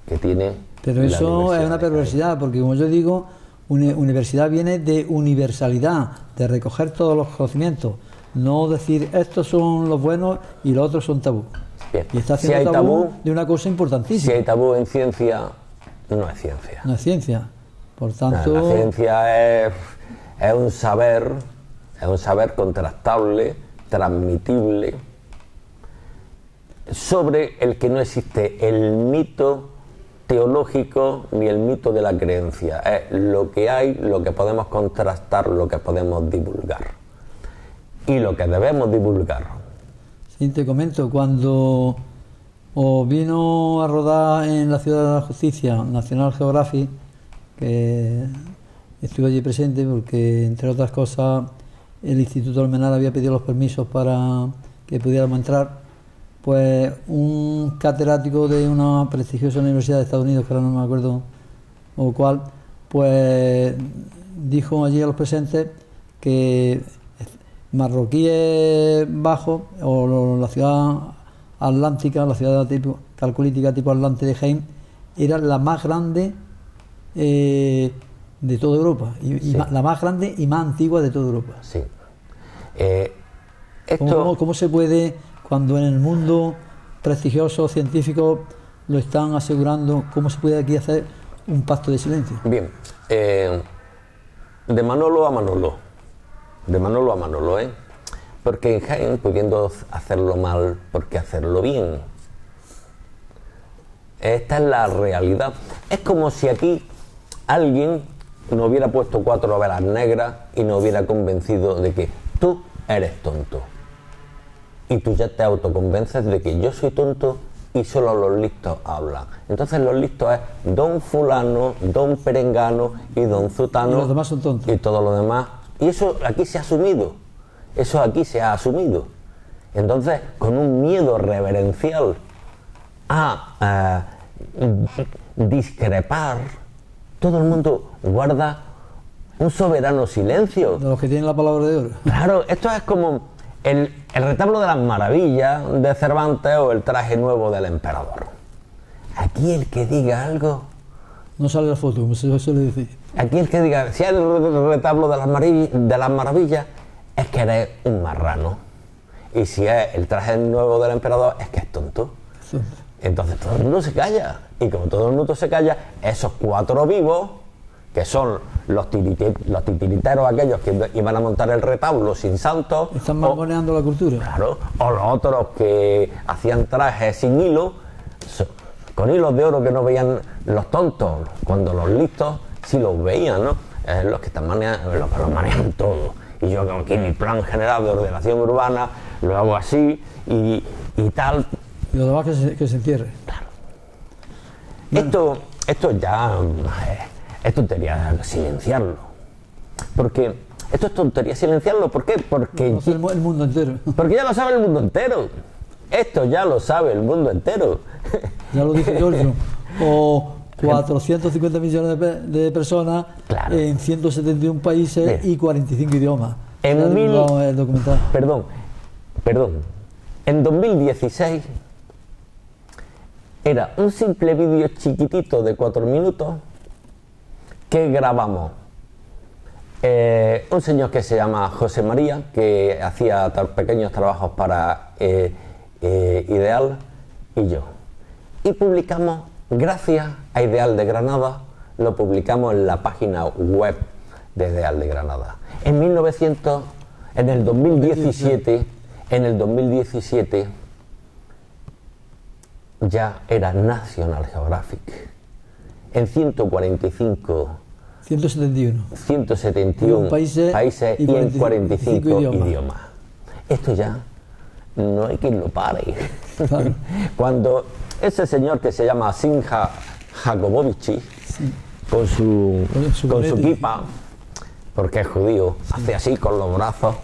que tiene. Pero eso es una perversidad, porque, como yo digo, universidad viene de universalidad, de recoger todos los conocimientos, no decir estos son los buenos y los otros son tabú. Bien. Y está haciendo si hay tabú de una cosa importantísima. Si hay tabú en ciencia, no es ciencia. No es ciencia. Por tanto, la ciencia es un saber contrastable, transmitible, sobre el que no existe el mito teológico ni el mito de la creencia. Es lo que hay, lo que podemos contrastar, lo que podemos divulgar y lo que debemos divulgar. Sí, te comento, cuando vino a rodar en la Ciudad de la Justicia National Geographic, que estuve allí presente porque, entre otras cosas, el Instituto Almenara había pedido los permisos para que pudiéramos entrar, pues un catedrático de una prestigiosa universidad de Estados Unidos, que ahora no me acuerdo o cuál, pues dijo allí a los presentes que Marroquíes Bajos, o la ciudad atlántica, la ciudad tipo calcolítica tipo Atlante de Jaén, era la más grande de toda Europa, y Sí. la más grande y más antigua de toda Europa. Sí. ¿Cómo se puede, cuando en el mundo prestigiosos científicos lo están asegurando, cómo se puede aquí hacer un pacto de silencio? Bien, de Manolo a Manolo, de Manolo a Manolo, ¿eh? Porque en Jaén, pudiendo hacerlo mal, ¿por qué hacerlo bien? Esta es la realidad. Es como si aquí alguien nos hubiera puesto 4 velas negras y nos hubiera convencido de que tú eres tonto. Y tú ya te autoconvences de que yo soy tonto y solo los listos hablan. Entonces los listos es don fulano, don perengano y don zutano. Y los demás son tontos. Y todo lo demás. Y eso aquí se ha asumido. Eso aquí se ha asumido. Entonces, con un miedo reverencial a discrepar, todo el mundo guarda un soberano silencio. De los que tienen la palabra de oro. Claro, esto es como el retablo de las maravillas de Cervantes o el traje nuevo del emperador. Aquí el que diga algo, No sale la foto, como se suele decir. aquí el que diga, si es el retablo de las maravillas, es que eres un marrano. Y si es el traje nuevo del emperador, es que es tonto. Sí. Entonces todo el mundo se calla. Y como todo el mundo se calla, esos 4 vivos, que son los titiriteros aquellos que iban a montar el retablo sin santos, Están mangoneando la cultura. claro, o los otros que hacían trajes sin hilo, con hilos de oro que no veían los tontos, cuando los listos sí los veían, ¿no? Los que están los que los manejan todo. Y yo hago aquí mi plan general de ordenación urbana, lo hago así y tal. Y los demás que se encierre. Bueno. Esto ya es tontería silenciarlo. Porque esto es tontería silenciarlo. ¿Por qué? Porque El mundo entero. ya lo sabe el mundo entero. Esto ya lo sabe el mundo entero. Ya lo dice Giorgio. O 450 millones de personas, Claro. en 171 países. Mira. Y 45 idiomas. En Ya mil- divulgado el documental. Perdón. En 2016 era un simple vídeo chiquitito de 4 minutos que grabamos. Un señor que se llama José María, que hacía pequeños trabajos para Ideal, y yo. Y publicamos, gracias a Ideal de Granada, lo publicamos en la página web de Ideal de Granada. En el 2017 ya era National Geographic. En 171 países y en 45 idiomas. Esto ya no hay quien lo pare. Claro. Cuando ese señor que se llama Sinja Jacobovici, con su kipa, porque es judío, hace así con los brazos,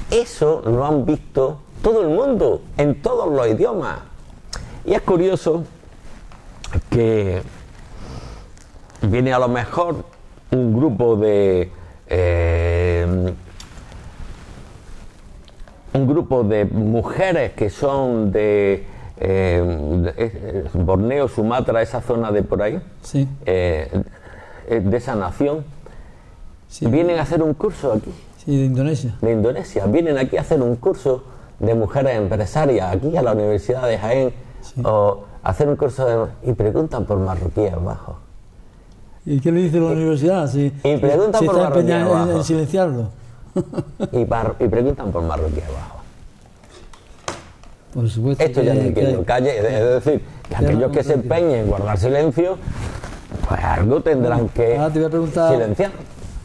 eso lo han visto todo el mundo, en todos los idiomas. Y es curioso que viene a lo mejor un grupo de mujeres que son de Borneo, Sumatra, esa zona de por ahí, Sí. de esa nación, Sí. vienen a hacer un curso aquí, Sí, de Indonesia. de Indonesia, vienen aquí a hacer un curso de mujeres empresarias, aquí a la Universidad de Jaén, Sí. o hacer un curso y preguntan por marroquíes bajos. ¿Y qué le dice la universidad? Si pregunta si por está Marroquín empeñado abajo. en silenciarlo. Y preguntan por marroquíes bajos. Por supuesto. Esto ya no hay quien lo calle, es decir, que aquellos que se empeñen en guardar silencio, pues algo tendrán que Ahora te voy a preguntar silenciar.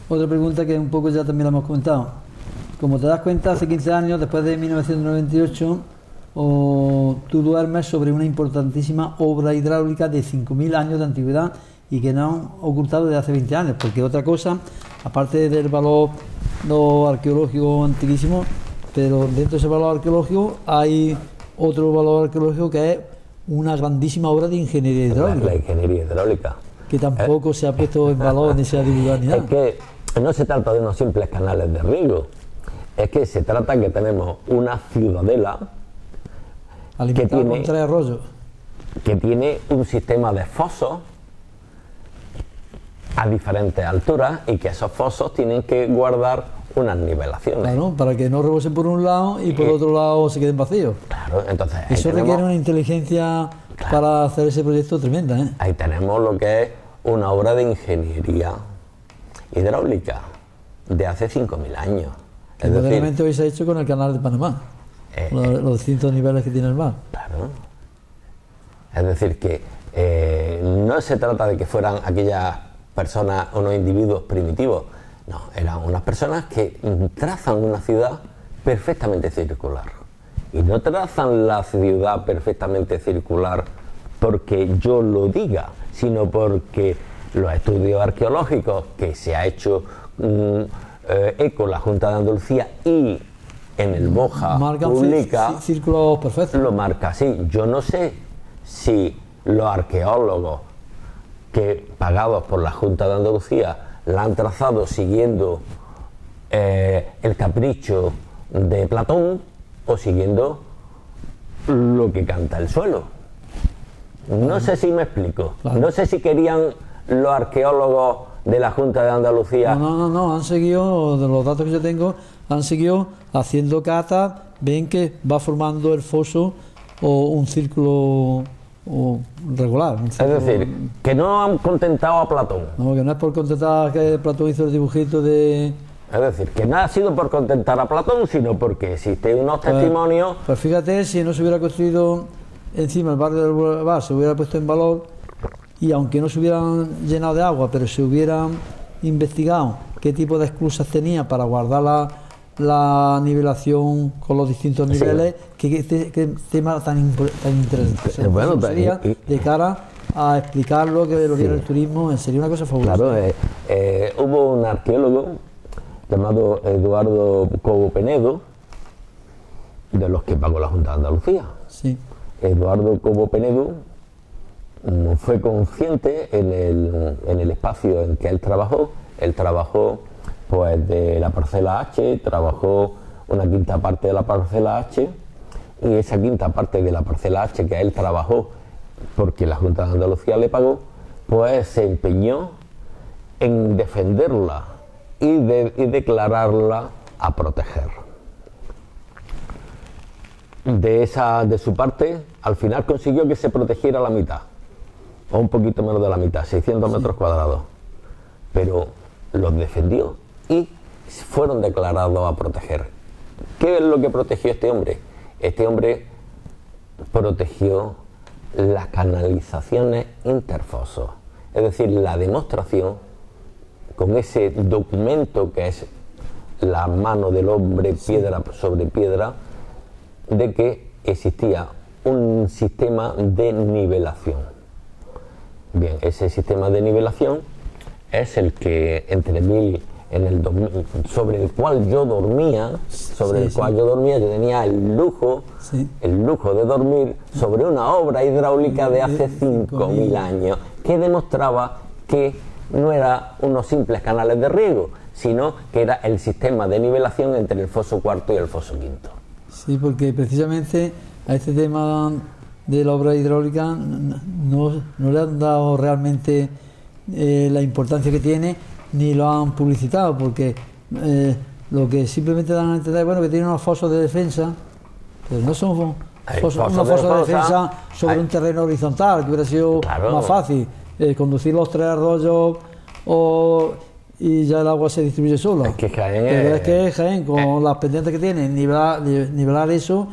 otra pregunta que un poco ya también la hemos comentado. Como te das cuenta, hace 15 años, después de 1998, tú duermes sobre una importantísima obra hidráulica de 5.000 años de antigüedad y que no han ocultado desde hace 20 años, porque otra cosa, aparte del valor arqueológico antiquísimo, pero dentro de ese valor arqueológico hay otro valor arqueológico que es una grandísima obra de ingeniería hidráulica, La ingeniería hidráulica. que tampoco se ha puesto en valor ni se ha divulgado ni nada. Es que no se trata de unos simples canales de riego, es que se trata que tenemos una ciudadela Alimentada tiene- con 3 arroyos. que tiene un sistema de fosos a diferentes alturas y que esos fosos tienen que guardar unas nivelaciones. Claro, para que no rebosen por un lado y por otro lado se queden vacíos. Claro, entonces eso requiere una inteligencia para hacer ese proyecto tremenda, ¿eh? Ahí tenemos lo que es una obra de ingeniería hidráulica de hace 5.000 años. Que moderadamente hoy se ha hecho con el canal de Panamá, los distintos niveles que tiene el mar. Claro. Es decir, que no se trata de que fueran aquellas personas, unos individuos primitivos, no, eran unas personas que trazan una ciudad perfectamente circular. Y no trazan la ciudad perfectamente circular porque yo lo diga, sino porque los estudios arqueológicos que se ha hecho eco la Junta de Andalucía y en el BOJA publica, círculos perfectos. Lo marca así. Yo no sé si los arqueólogos que pagados por la Junta de Andalucía la han trazado siguiendo el capricho de Platón o siguiendo lo que canta el suelo. No sé si me explico. Claro. No sé si querían los arqueólogos de la Junta de Andalucía. No, han seguido, de los datos que yo tengo, han seguido haciendo catas, ven que va formando el foso o un círculo regular. Es decir, que no han contentado a Platón. No, que no es por contentar que Platón hizo el dibujito de... Es decir, que no ha sido por contentar a Platón, sino porque existen unos testimonios... Pues fíjate, si no se hubiera construido encima el barrio del Boulevard, se hubiera puesto en valor, y aunque no se hubieran llenado de agua, pero se hubieran investigado qué tipo de esclusas tenía para guardar la nivelación con los distintos niveles, qué tema tan interesante. Bueno, sería de cara a explicar lo que era el turismo, sería una cosa fabulosa. Claro, hubo un arqueólogo llamado Eduardo Cobo Penedo, de los que pagó la Junta de Andalucía. Sí. Eduardo Cobo Penedo fue consciente en el espacio en que él trabajó pues de la parcela H, trabajó una quinta parte de la parcela H, y esa quinta parte de la parcela H que él trabajó porque la Junta de Andalucía le pagó, pues se empeñó en defenderla y declararla a proteger. De su parte, al final consiguió que se protegiera la mitad, o un poquito menos de la mitad, 600 metros cuadrados, pero los defendió y fueron declarados a proteger. ¿Qué es lo que protegió este hombre? Este hombre protegió las canalizaciones interfosos, es decir, la demostración con ese documento que es la mano del hombre piedra sobre piedra, de que existía un sistema de nivelación. Bien, ese sistema de nivelación es el que entre en el 2000, sobre el cual yo dormía, yo tenía el lujo de dormir sobre una obra hidráulica de hace 5.000 años, que demostraba que no eran unos simples canales de riego, sino que era el sistema de nivelación entre el foso cuarto y el foso quinto. Sí, porque precisamente a este tema de la obra hidráulica no le han dado realmente la importancia que tiene, ni lo han publicitado, porque lo que simplemente dan a entender, bueno, que tiene unos fosos de defensa, pero no son unos fosos de defensa sobre un terreno horizontal, que hubiera sido más fácil conducir los 3 arroyos y ya el agua se distribuye sola. Es que Jaén, con las pendientes que tiene, nivelar eso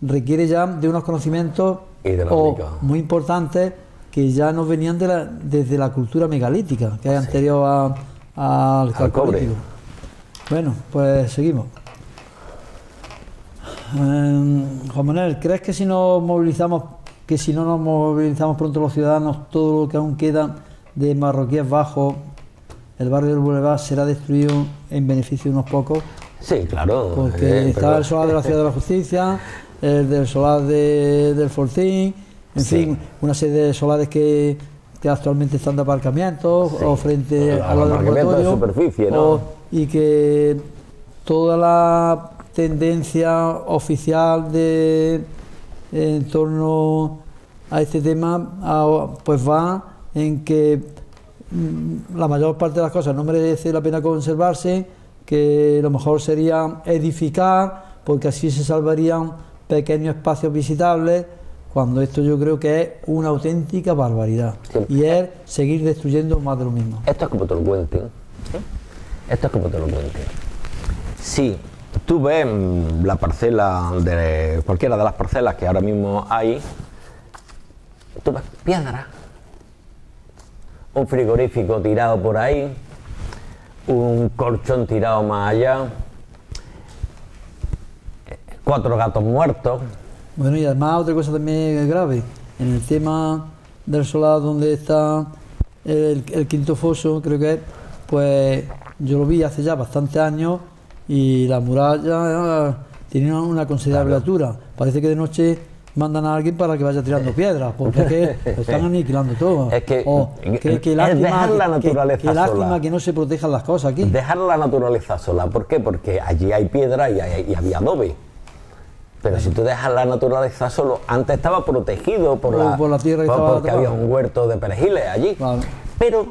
requiere ya de unos conocimientos muy importantes que ya nos venían desde la cultura megalítica, que es anterior al cobre. Bueno, pues seguimos. Juan Manuel, ¿crees que si no nos movilizamos pronto los ciudadanos, todo lo que aún queda de Marroquíes Bajos, el barrio del Boulevard, será destruido en beneficio de unos pocos? Sí, claro. Porque está el solar de la Ciudad de la Justicia, el del solar del Fortín, en fin, una serie de solares que actualmente están de aparcamientos o frente a los laboratorios, superficie, ¿no? Y que toda la tendencia oficial en torno a este tema pues va en que la mayor parte de las cosas no merece la pena conservarse, que lo mejor sería edificar, porque así se salvarían pequeños espacios visitables, cuando esto yo creo que es una auténtica barbaridad. Sí. Y es seguir destruyendo más de lo mismo. Esto es como te lo cuenten. Esto es como te lo cuenten. Sí. Tú ves la parcela de cualquiera de las parcelas que ahora mismo hay, tú ves piedra, un frigorífico tirado por ahí, un colchón tirado más allá, 4 gatos muertos. Bueno, y además otra cosa también grave, en el tema del solar donde está el quinto foso, creo que es, pues yo lo vi hace ya bastantes años, y la muralla tiene una considerable altura. Parece que de noche mandan a alguien para que vaya tirando piedras, porque es que lo están aniquilando todo. Es que, qué lástima, dejar la naturaleza qué lástima sola. Que no se protejan las cosas aquí. Dejar la naturaleza sola. ¿Por qué? Porque allí hay piedra y había adobe. Pero si tú dejas la naturaleza solo, antes estaba protegido por la tierra, porque había un huerto de perejiles allí. Claro. Pero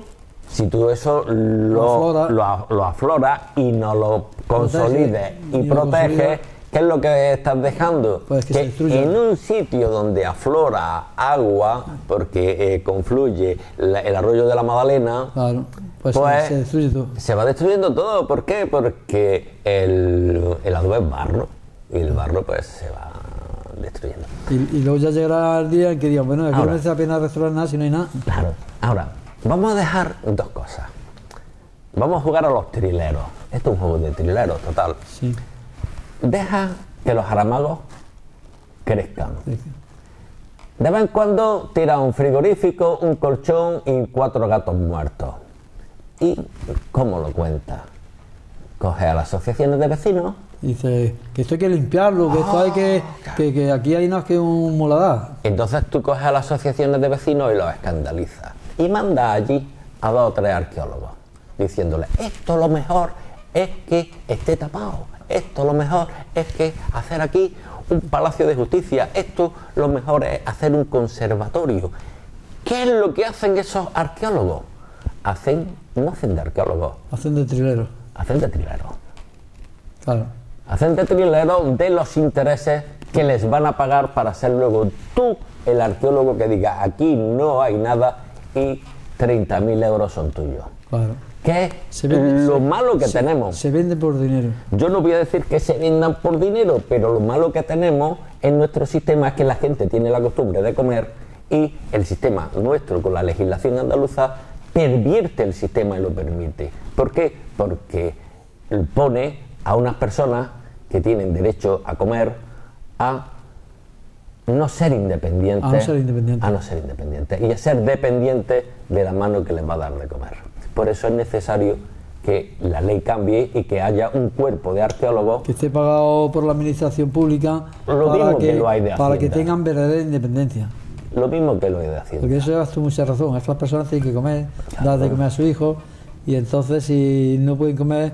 si tú eso lo afloras y no lo consolides y proteges, ¿qué es lo que estás dejando? Pues que en un sitio donde aflora agua, porque confluye el arroyo de la Magdalena, claro, pues se destruye todo. Se va destruyendo todo. ¿Por qué? Porque el adobe es barro, y el barro pues se va destruyendo. Y luego ya llegará el día en que digan, bueno, aquí no merece la pena restaurar nada si no hay nada. Claro. Ahora, vamos a dejar dos cosas. Vamos a jugar a los trileros. Esto es un juego de trileros, total. Sí. Deja que los jaramagos crezcan. Sí. De vez en cuando tira un frigorífico, un colchón y 4 gatos muertos. ¿Y cómo lo cuenta? Coge a las asociaciones de vecinos. Dice que esto hay que limpiarlo, que esto hay que aquí hay más que un muladar. Entonces tú coges a las asociaciones de vecinos y los escandalizas. Y manda allí a 2 o 3 arqueólogos, diciéndole, esto lo mejor es que esté tapado, esto lo mejor es que hacer aquí un palacio de justicia, esto lo mejor es hacer un conservatorio. ¿Qué es lo que hacen esos arqueólogos? No hacen de arqueólogos. Hacen de trileros. Hacen de trileros. Claro. Hacen de trileros de los intereses que les van a pagar para ser luego tú el arqueólogo que diga, aquí no hay nada y 30.000 euros son tuyos. Claro. ¿Qué es lo malo que tenemos? Se vende por dinero. Yo no voy a decir que se vendan por dinero, pero lo malo que tenemos en nuestro sistema es que la gente tiene la costumbre de comer y el sistema nuestro con la legislación andaluza pervierte el sistema y lo permite. ¿Por qué? Porque pone a unas personas que tienen derecho a comer a no ser independientes, a no ser independientes y a ser dependientes de la mano que les va a dar de comer. Por eso es necesario que la ley cambie y que haya un cuerpo de arqueólogos que esté pagado por la administración pública para que tengan verdadera independencia. Lo mismo que lo hay de Hacienda. Porque eso llevas tú mucha razón, es que las personas tienen que comer, dar de comer a su hijo, y entonces si no pueden comer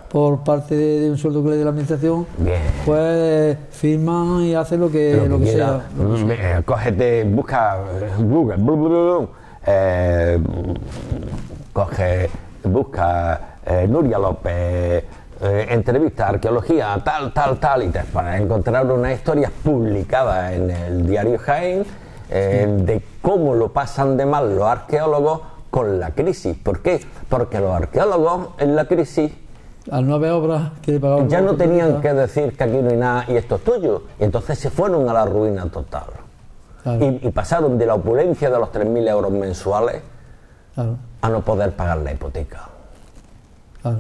por parte de un sueldo que le dé la administración, bien, pues firman y hacen lo que sea. Cógete, busca Google, busca Nuria López, entrevista, arqueología, tal, y te vas a encontrar unas historias publicadas en el diario Jaén de cómo lo pasan de mal los arqueólogos con la crisis. ¿Por qué? Porque los arqueólogos en la crisis, al no haber obras que le pagaban, ya no tenían que decir que aquí no hay nada y esto es tuyo, y entonces se fueron a la ruina total. Claro. Y pasaron de la opulencia de los 3.000 euros mensuales, claro, a no poder pagar la hipoteca. Claro.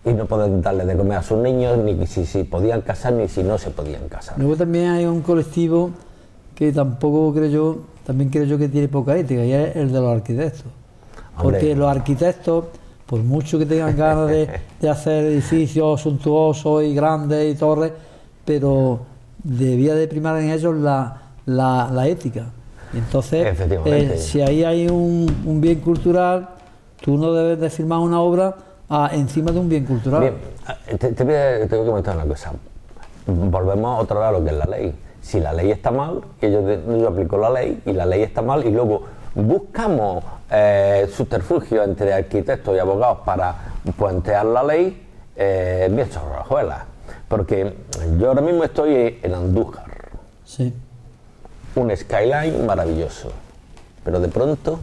Y no poder darle de comer a sus niños, ni si podían casar ni si no se podían casar. Luego también hay un colectivo que tampoco creo yo que tiene poca ética, y es el de los arquitectos. Hombre. Porque los arquitectos, por mucho que tengan ganas de hacer edificios suntuosos y grandes y torres, pero debía de primar en ellos la ética. Entonces, si ahí hay un bien cultural, tú no debes de firmar una obra encima de un bien cultural. Bien, te voy a comentar una cosa. Volvemos otra vez a lo que es la ley. Si la ley está mal, yo aplico la ley y la ley está mal, y luego buscamos subterfugios entre arquitectos y abogados para puentear la ley, bien chorrajuelas. Porque yo ahora mismo estoy en Andújar, sí. Un skyline maravilloso, pero de pronto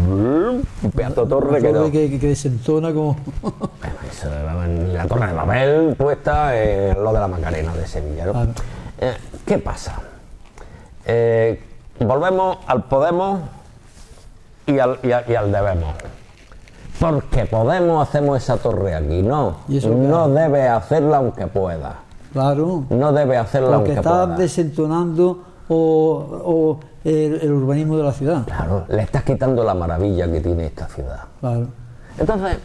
un pedazo de torre que desentona como... la torre de Babel puesta en lo de la Macarena de Sevilla, ¿no? ¿Qué pasa? Volvemos al Podemos y al debemos. Porque Podemos hacemos esa torre aquí, no debe hacerla aunque pueda. Claro. No debe hacerla aunque pueda. Porque estás desentonando el urbanismo de la ciudad. Claro, le estás quitando la maravilla que tiene esta ciudad. Claro. Entonces,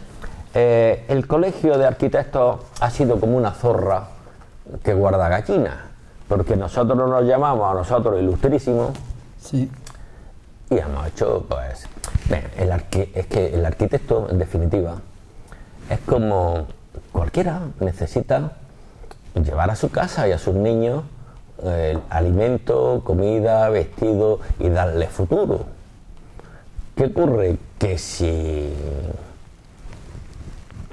el colegio de arquitectos ha sido como una zorra que guarda gallinas, porque nosotros nos llamamos a nosotros ilustrísimos. Sí. Y hemos hecho, pues, es que el arquitecto, en definitiva, es como cualquiera, necesita llevar a su casa y a sus niños alimento, comida, vestido y darle futuro. ¿Qué ocurre? Que si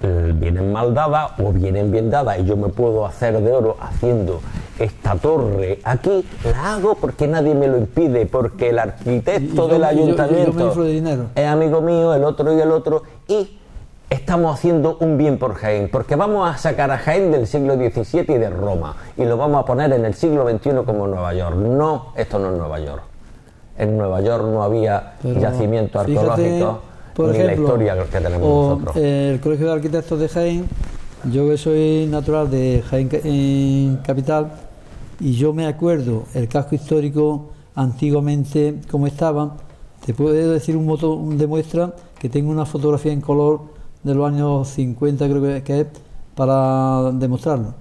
vienen mal dadas o vienen bien dadas y yo me puedo hacer de oro haciendo esta torre aquí, la hago porque nadie me lo impide, porque el arquitecto del ayuntamiento es amigo mío, el otro y el otro, y estamos haciendo un bien por Jaén, porque vamos a sacar a Jaén del siglo XVII y de Roma y lo vamos a poner en el siglo XXI como Nueva York. No, esto no es Nueva York. En Nueva York no había yacimientos arqueológicos. Por ejemplo, la historia que tenemos nosotros. El Colegio de Arquitectos de Jaén, yo que soy natural de Jaén capital, y yo me acuerdo el casco histórico antiguamente como estaba. Te puedo decir un botón de muestra que tengo una fotografía en color de los años 50, creo que es, para demostrarlo.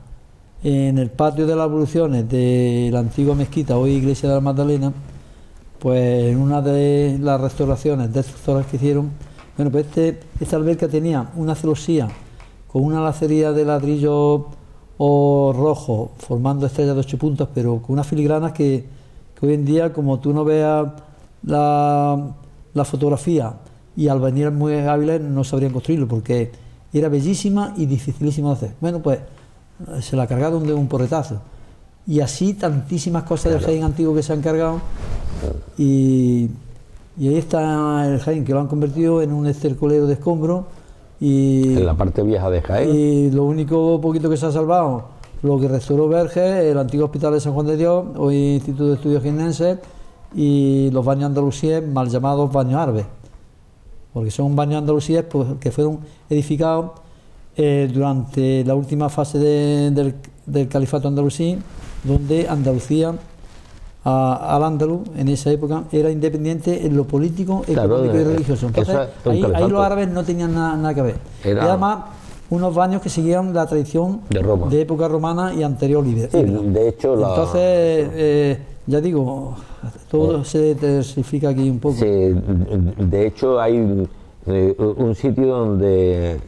En el patio de las Evoluciones de la antigua mezquita, hoy iglesia de la Magdalena, pues en una de las restauraciones destructoras que hicieron, bueno, pues esta alberca tenía una celosía con una lacería de ladrillo rojo formando estrellas de 8 puntas, pero con unas filigranas que hoy en día, como tú no veas la fotografía y albañiles muy hábiles, no sabrían construirlo porque era bellísima y dificilísima de hacer. Bueno, pues se la cargaron de un porretazo. Y así tantísimas cosas del Jaén antiguo que se han cargado. Y ahí está el Jaén, que lo han convertido en un estercolero de escombros. En la parte vieja de Jaén. Y lo único poquito que se ha salvado, lo que restauró Verges, el antiguo hospital de San Juan de Dios, hoy Instituto de Estudios Jiennenses, y los baños andalusíes, mal llamados baños árabes, porque son baños andalusíes pues, que fueron edificados durante la última fase del califato andalusí, donde Andalucía, al andaluz, en esa época, era independiente en lo político, económico y religioso. Entonces, ahí los árabes no tenían nada que ver. Y además, unos baños que seguían la tradición de época romana y anterior libre. Sí, de hecho, entonces, ya digo, todo se diversifica aquí un poco. Sí, de hecho, hay un sitio donde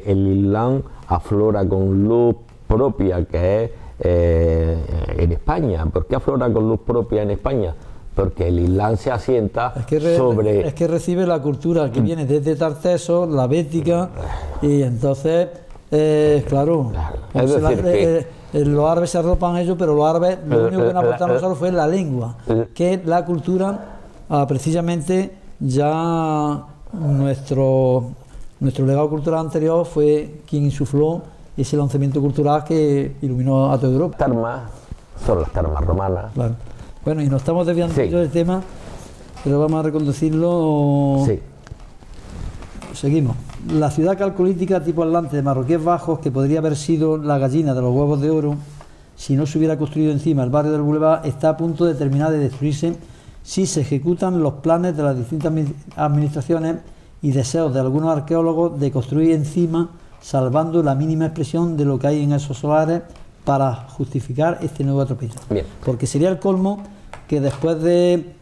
el Islam aflora con luz propia, que es en España. ¿Por qué aflora con luz propia en España? Porque el Islam se asienta sobre... Es que recibe la cultura que viene desde Tartesos, la bética, y entonces, claro, es decir los árabes se arropan ellos, pero los árabes lo único que nos aportaron nosotros fue la lengua, que es la cultura, precisamente ya nuestro legado cultural anterior fue quien insufló ese lanzamiento cultural que iluminó a toda Europa. Termas son las termas romanas. Claro. Bueno, y nos estamos desviando del tema, pero vamos a reconducirlo. Sí. Seguimos. La ciudad calcolítica tipo Atlante de Marroquíes Bajos, que podría haber sido la gallina de los huevos de oro si no se hubiera construido encima el barrio del Boulevard, está a punto de terminar de destruirse si se ejecutan los planes de las distintas administraciones y deseos de algunos arqueólogos de construir encima, salvando la mínima expresión de lo que hay en esos solares para justificar este nuevo atropello. Bien. Porque sería el colmo que después de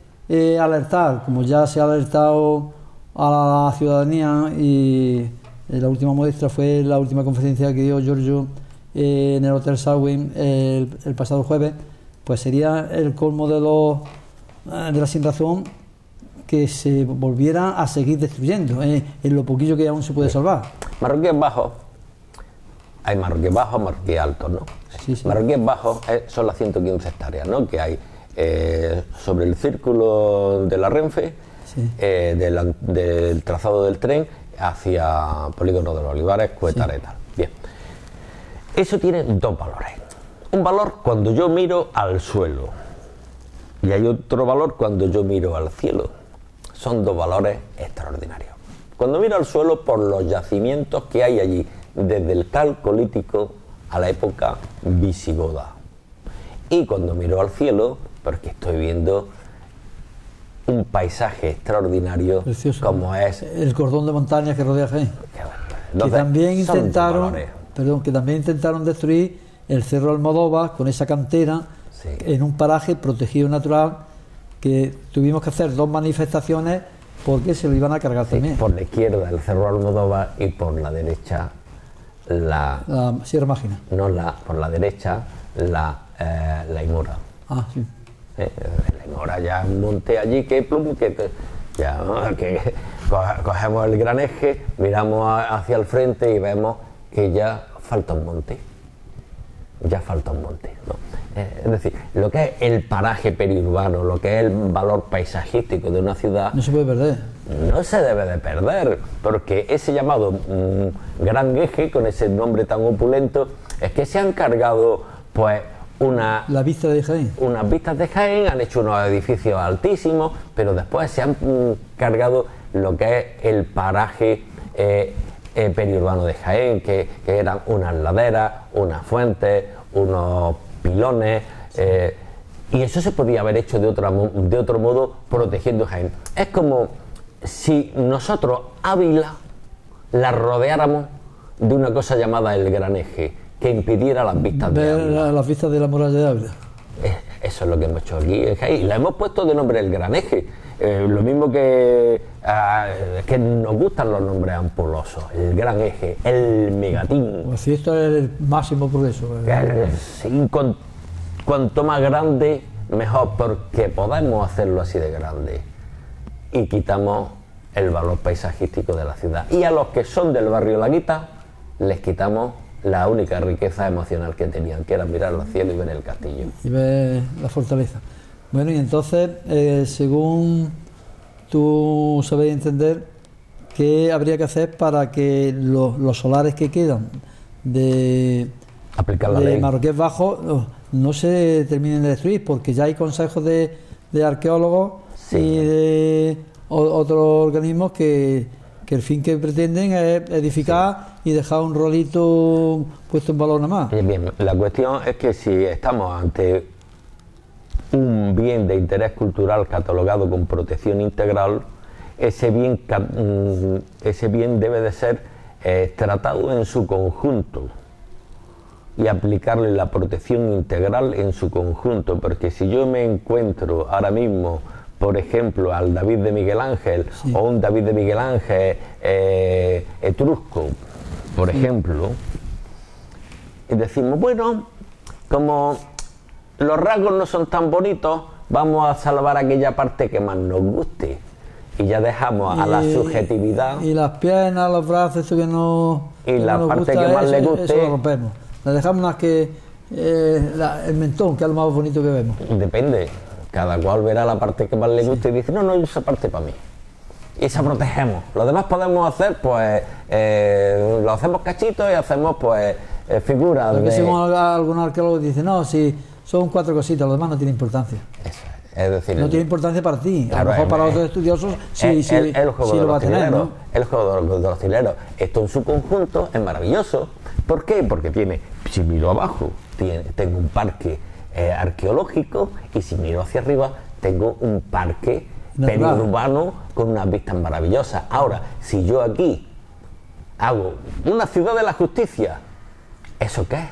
alertar, como ya se ha alertado a la ciudadanía, y la última muestra fue la última conferencia que dio Giorgio en el Hotel Salwin el pasado jueves, pues sería el colmo de la sinrazón que se volvieran a seguir destruyendo, en lo poquillo que aún se puede salvar. Marroquíes bajos, hay marroquíes bajos, marroquíes altos, ¿no? Sí, sí. Marroquíes bajos son las 115 hectáreas, ¿no?, que hay sobre el círculo de la Renfe, Sí. del trazado del tren hacia Polígono de los Olivares, Cuétara y tal. Bien. Eso tiene dos valores. Un valor cuando yo miro al suelo y hay otro valor cuando yo miro al cielo. Son dos valores extraordinarios. Cuando miro al suelo, por los yacimientos que hay allí, desde el Calcolítico a la época visigoda. Y cuando miro al cielo, porque estoy viendo un paisaje extraordinario, precioso, como es el cordón de montañas que rodea Jaén. Entonces, que también son intentaron, valores. que también intentaron destruir el Cerro Almodóvar con esa cantera, Sí. en un paraje protegido natural, que tuvimos que hacer dos manifestaciones porque se lo iban a cargar también. Por la izquierda el Cerro Almodóvar y por la derecha La Sierra Mágina. por la derecha la Imora. Ah, sí. La Imora ya un monte allí que cogemos el gran eje, miramos hacia el frente y vemos que ya falta un monte. Ya falta un monte, ¿no? Es decir, lo que es el paraje periurbano, lo que es el valor paisajístico de una ciudad, No se puede perder. no se debe de perder, porque ese llamado gran eje, con ese nombre tan opulento, es que se han cargado pues La vista de Jaén. unas vistas de Jaén, han hecho unos edificios altísimos, pero después se han cargado lo que es el paraje periurbano de Jaén, que eran unas laderas, unas fuentes, unos pilones, y eso se podía haber hecho de otro modo, protegiendo Jaén. Es como si nosotros Ávila la rodeáramos de una cosa llamada el gran eje, que impidiera las vistas de Ver Ávila. las vistas de la muralla de Ávila. Eso es lo que hemos hecho aquí en Jaén. Le hemos puesto de nombre el gran eje. Lo mismo que nos gustan los nombres ampulosos. El gran eje, el megatín. Pues si esto es el máximo progreso. Sí, cuanto más grande, mejor, porque podemos hacerlo así de grande. Y quitamos el valor paisajístico de la ciudad. Y a los que son del barrio Laguita, les quitamos la única riqueza emocional que tenían, que era mirar al cielo y ver el castillo. Y ver la fortaleza. Bueno, y entonces, según tú sabes entender, ¿qué habría que hacer para que los solares que quedan de Aplicar la ley. Marroquíes Bajos no se terminen de destruir? Porque ya hay consejos de arqueólogos Sí. y de otros organismos que el fin que pretenden es edificar y dejar un rolito puesto en valor nada más. Bien, la cuestión es que si estamos ante un bien de interés cultural catalogado con protección integral, ese bien debe de ser tratado en su conjunto y aplicarle la protección integral en su conjunto, porque si yo me encuentro ahora mismo, por ejemplo, al David de Miguel Ángel, Sí. o un David de Miguel Ángel etrusco, por ejemplo, y decimos, bueno, como los rasgos no son tan bonitos, vamos a salvar aquella parte que más nos guste, y ya dejamos a la subjetividad. Y las piernas, los brazos, eso que no. Y que la no nos parte gusta, que más le guste. Eso lo rompemos. La dejamos más que el mentón, que es lo más bonito que vemos. Depende, cada cual verá la parte que más le guste y dice, no, esa parte para mí. Y esa protegemos. Lo demás podemos hacer, pues, lo hacemos cachitos y hacemos, pues, figuras Porque de... según algún arqueólogo dice, no, si son 4 cositas, lo demás no tiene importancia. Eso es decir, No tiene importancia para ti, claro, a lo mejor para otros estudiosos sí, el juego sí de lo va los a tener, tileros, ¿no? el juego de los tileros. Esto en su conjunto es maravilloso. ¿Por qué? Porque tiene, si miro abajo, tengo un parque arqueológico, y si miro hacia arriba, tengo un parque periurbano con unas vistas maravillosas. Ahora, si yo aquí hago una ciudad de la justicia, ¿eso qué es?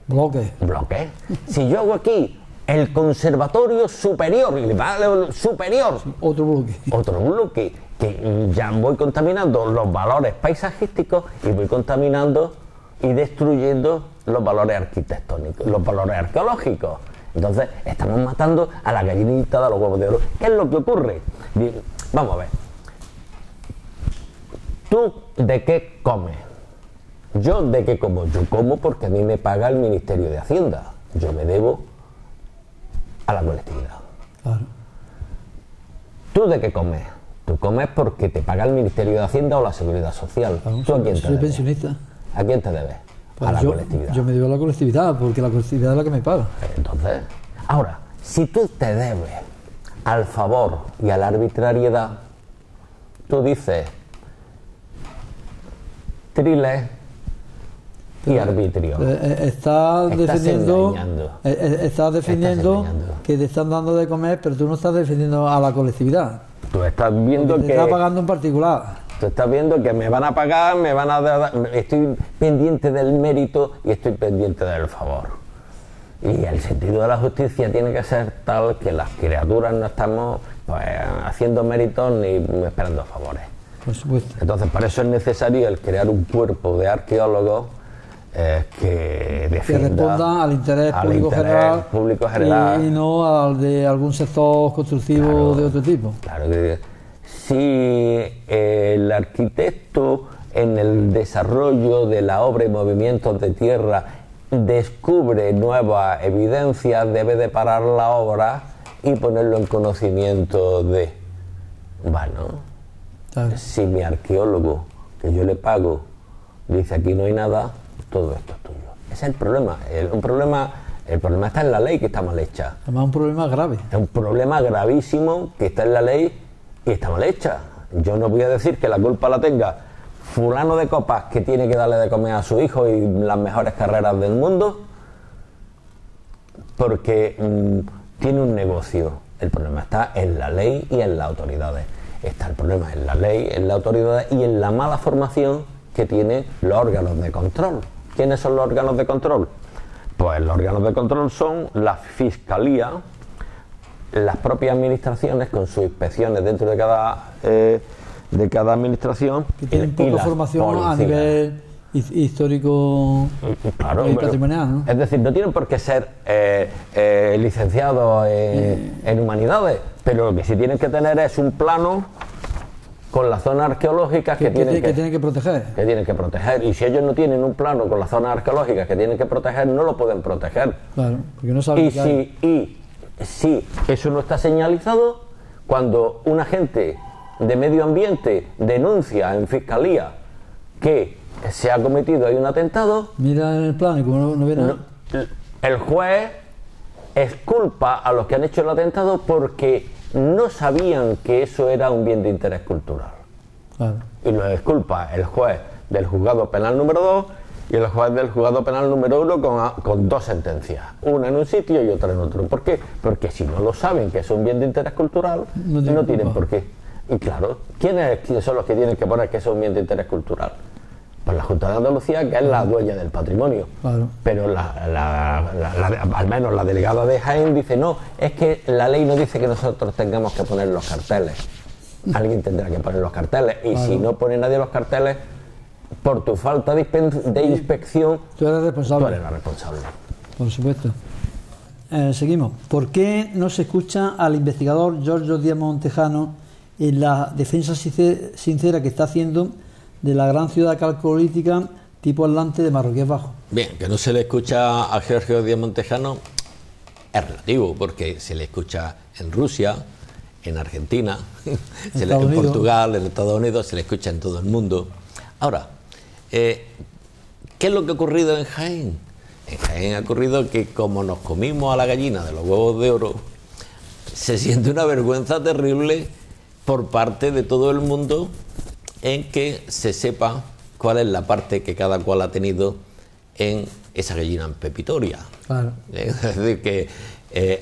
Bloque. Bloque. Si yo hago aquí el conservatorio superior, superior, Otro bloque. otro bloque, que ya voy contaminando los valores paisajísticos y voy contaminando y destruyendo los valores arquitectónicos, los valores arqueológicos. Entonces estamos matando a la gallinita de los huevos de oro. ¿Qué es lo que ocurre? Vamos a ver. ¿Tú de qué comes? ¿Yo de qué como? Yo como porque a mí me paga el Ministerio de Hacienda. Yo me debo a la colectividad. Claro. ¿Tú de qué comes? Tú comes porque te paga el Ministerio de Hacienda o la Seguridad Social. Claro, ¿Tú a quién te soy debes? pensionista. ¿A quién te debes? Pues a la yo, colectividad. Yo me debo a la colectividad, porque la colectividad es la que me paga. Entonces, ahora, si tú te debes al favor y a la arbitrariedad, tú dices triles y arbitrio. Estás defendiendo engañando. que te están dando de comer, pero tú no estás defendiendo a la colectividad. Tú estás viendo te está pagando en particular. Tú estás viendo que me van a pagar, me van a dar, estoy pendiente del mérito y estoy pendiente del favor. Y el sentido de la justicia tiene que ser tal que las criaturas no estamos pues, haciendo méritos ni esperando favores. Por supuesto. Entonces, para eso es necesario el crear un cuerpo de arqueólogos que defienda, que responda al interés público general y no al de algún sector constructivo, claro, de otro tipo. Claro que si el arquitecto en el desarrollo de la obra y movimientos de tierra descubre nuevas evidencias, debe de parar la obra y ponerlo en conocimiento de, bueno, claro, si mi arqueólogo que yo le pago dice aquí no hay nada, todo esto es tuyo. Ese es el problema. El problema está en la ley, que está mal hecha. Además, un problema grave. Es un problema gravísimo que está en la ley y está mal hecha. Yo no voy a decir que la culpa la tenga fulano de copas que tiene que darle de comer a su hijo y las mejores carreras del mundo, porque tiene un negocio. El problema está en la ley y en las autoridades. Está el problema en la ley, en las autoridades y en la mala formación que tienen los órganos de control. ¿Quiénes son los órganos de control? Pues los órganos de control son la Fiscalía, las propias administraciones con sus inspecciones dentro de cada administración. Que tienen poca formación a nivel histórico, claro, y patrimonial, ¿no? Es decir, no tienen por qué ser licenciados en humanidades, pero lo que sí tienen que tener es un plano con las zonas arqueológicas que tienen que proteger. Que tienen que proteger. Y si ellos no tienen un plano con las zonas arqueológicas que tienen que proteger, no lo pueden proteger. Claro, porque no saben y si eso no está señalizado, cuando un agente de medio ambiente denuncia en fiscalía que se ha cometido ahí un atentado, mira en el plano y como no ve nada, el juez exculpa a los que han hecho el atentado porque no sabían que eso era un bien de interés cultural. Claro. Y lo exculpa el juez del juzgado penal número 2 y el juez del juzgado penal número 1 con dos sentencias, una en un sitio y otra en otro. ¿Por qué? Porque si no lo saben que es un bien de interés cultural, no tienen por qué. Y claro, ¿quiénes son los que tienen que poner que es un bien de interés cultural? Pues la Junta de Andalucía, que es la dueña del patrimonio. Claro. Pero al menos la delegada de Jaén dice, no, es que la ley no dice que nosotros tengamos que poner los carteles. Alguien tendrá que poner los carteles. Y claro, si no pone nadie los carteles, por tu falta de inspección, tú eres responsable. Tú eres la responsable. Por supuesto. Seguimos. ¿Por qué no se escucha al investigador Giorgio Díaz Montejano en la defensa sincera que está haciendo de la gran ciudad calcolítica tipo Atlante de Marroquíes Bajo? Bien, que no se le escucha a Giorgio Díaz Montejano es relativo, porque se le escucha en Rusia, en Argentina, en Portugal, en Estados Unidos, se le escucha en todo el mundo. Ahora, ¿qué es lo que ha ocurrido en Jaén? En Jaén ha ocurrido que como nos comimos a la gallina de los huevos de oro, se siente una vergüenza terrible por parte de todo el mundo en que se sepa cuál es la parte que cada cual ha tenido en esa gallina pepitoria. Claro. Es decir, que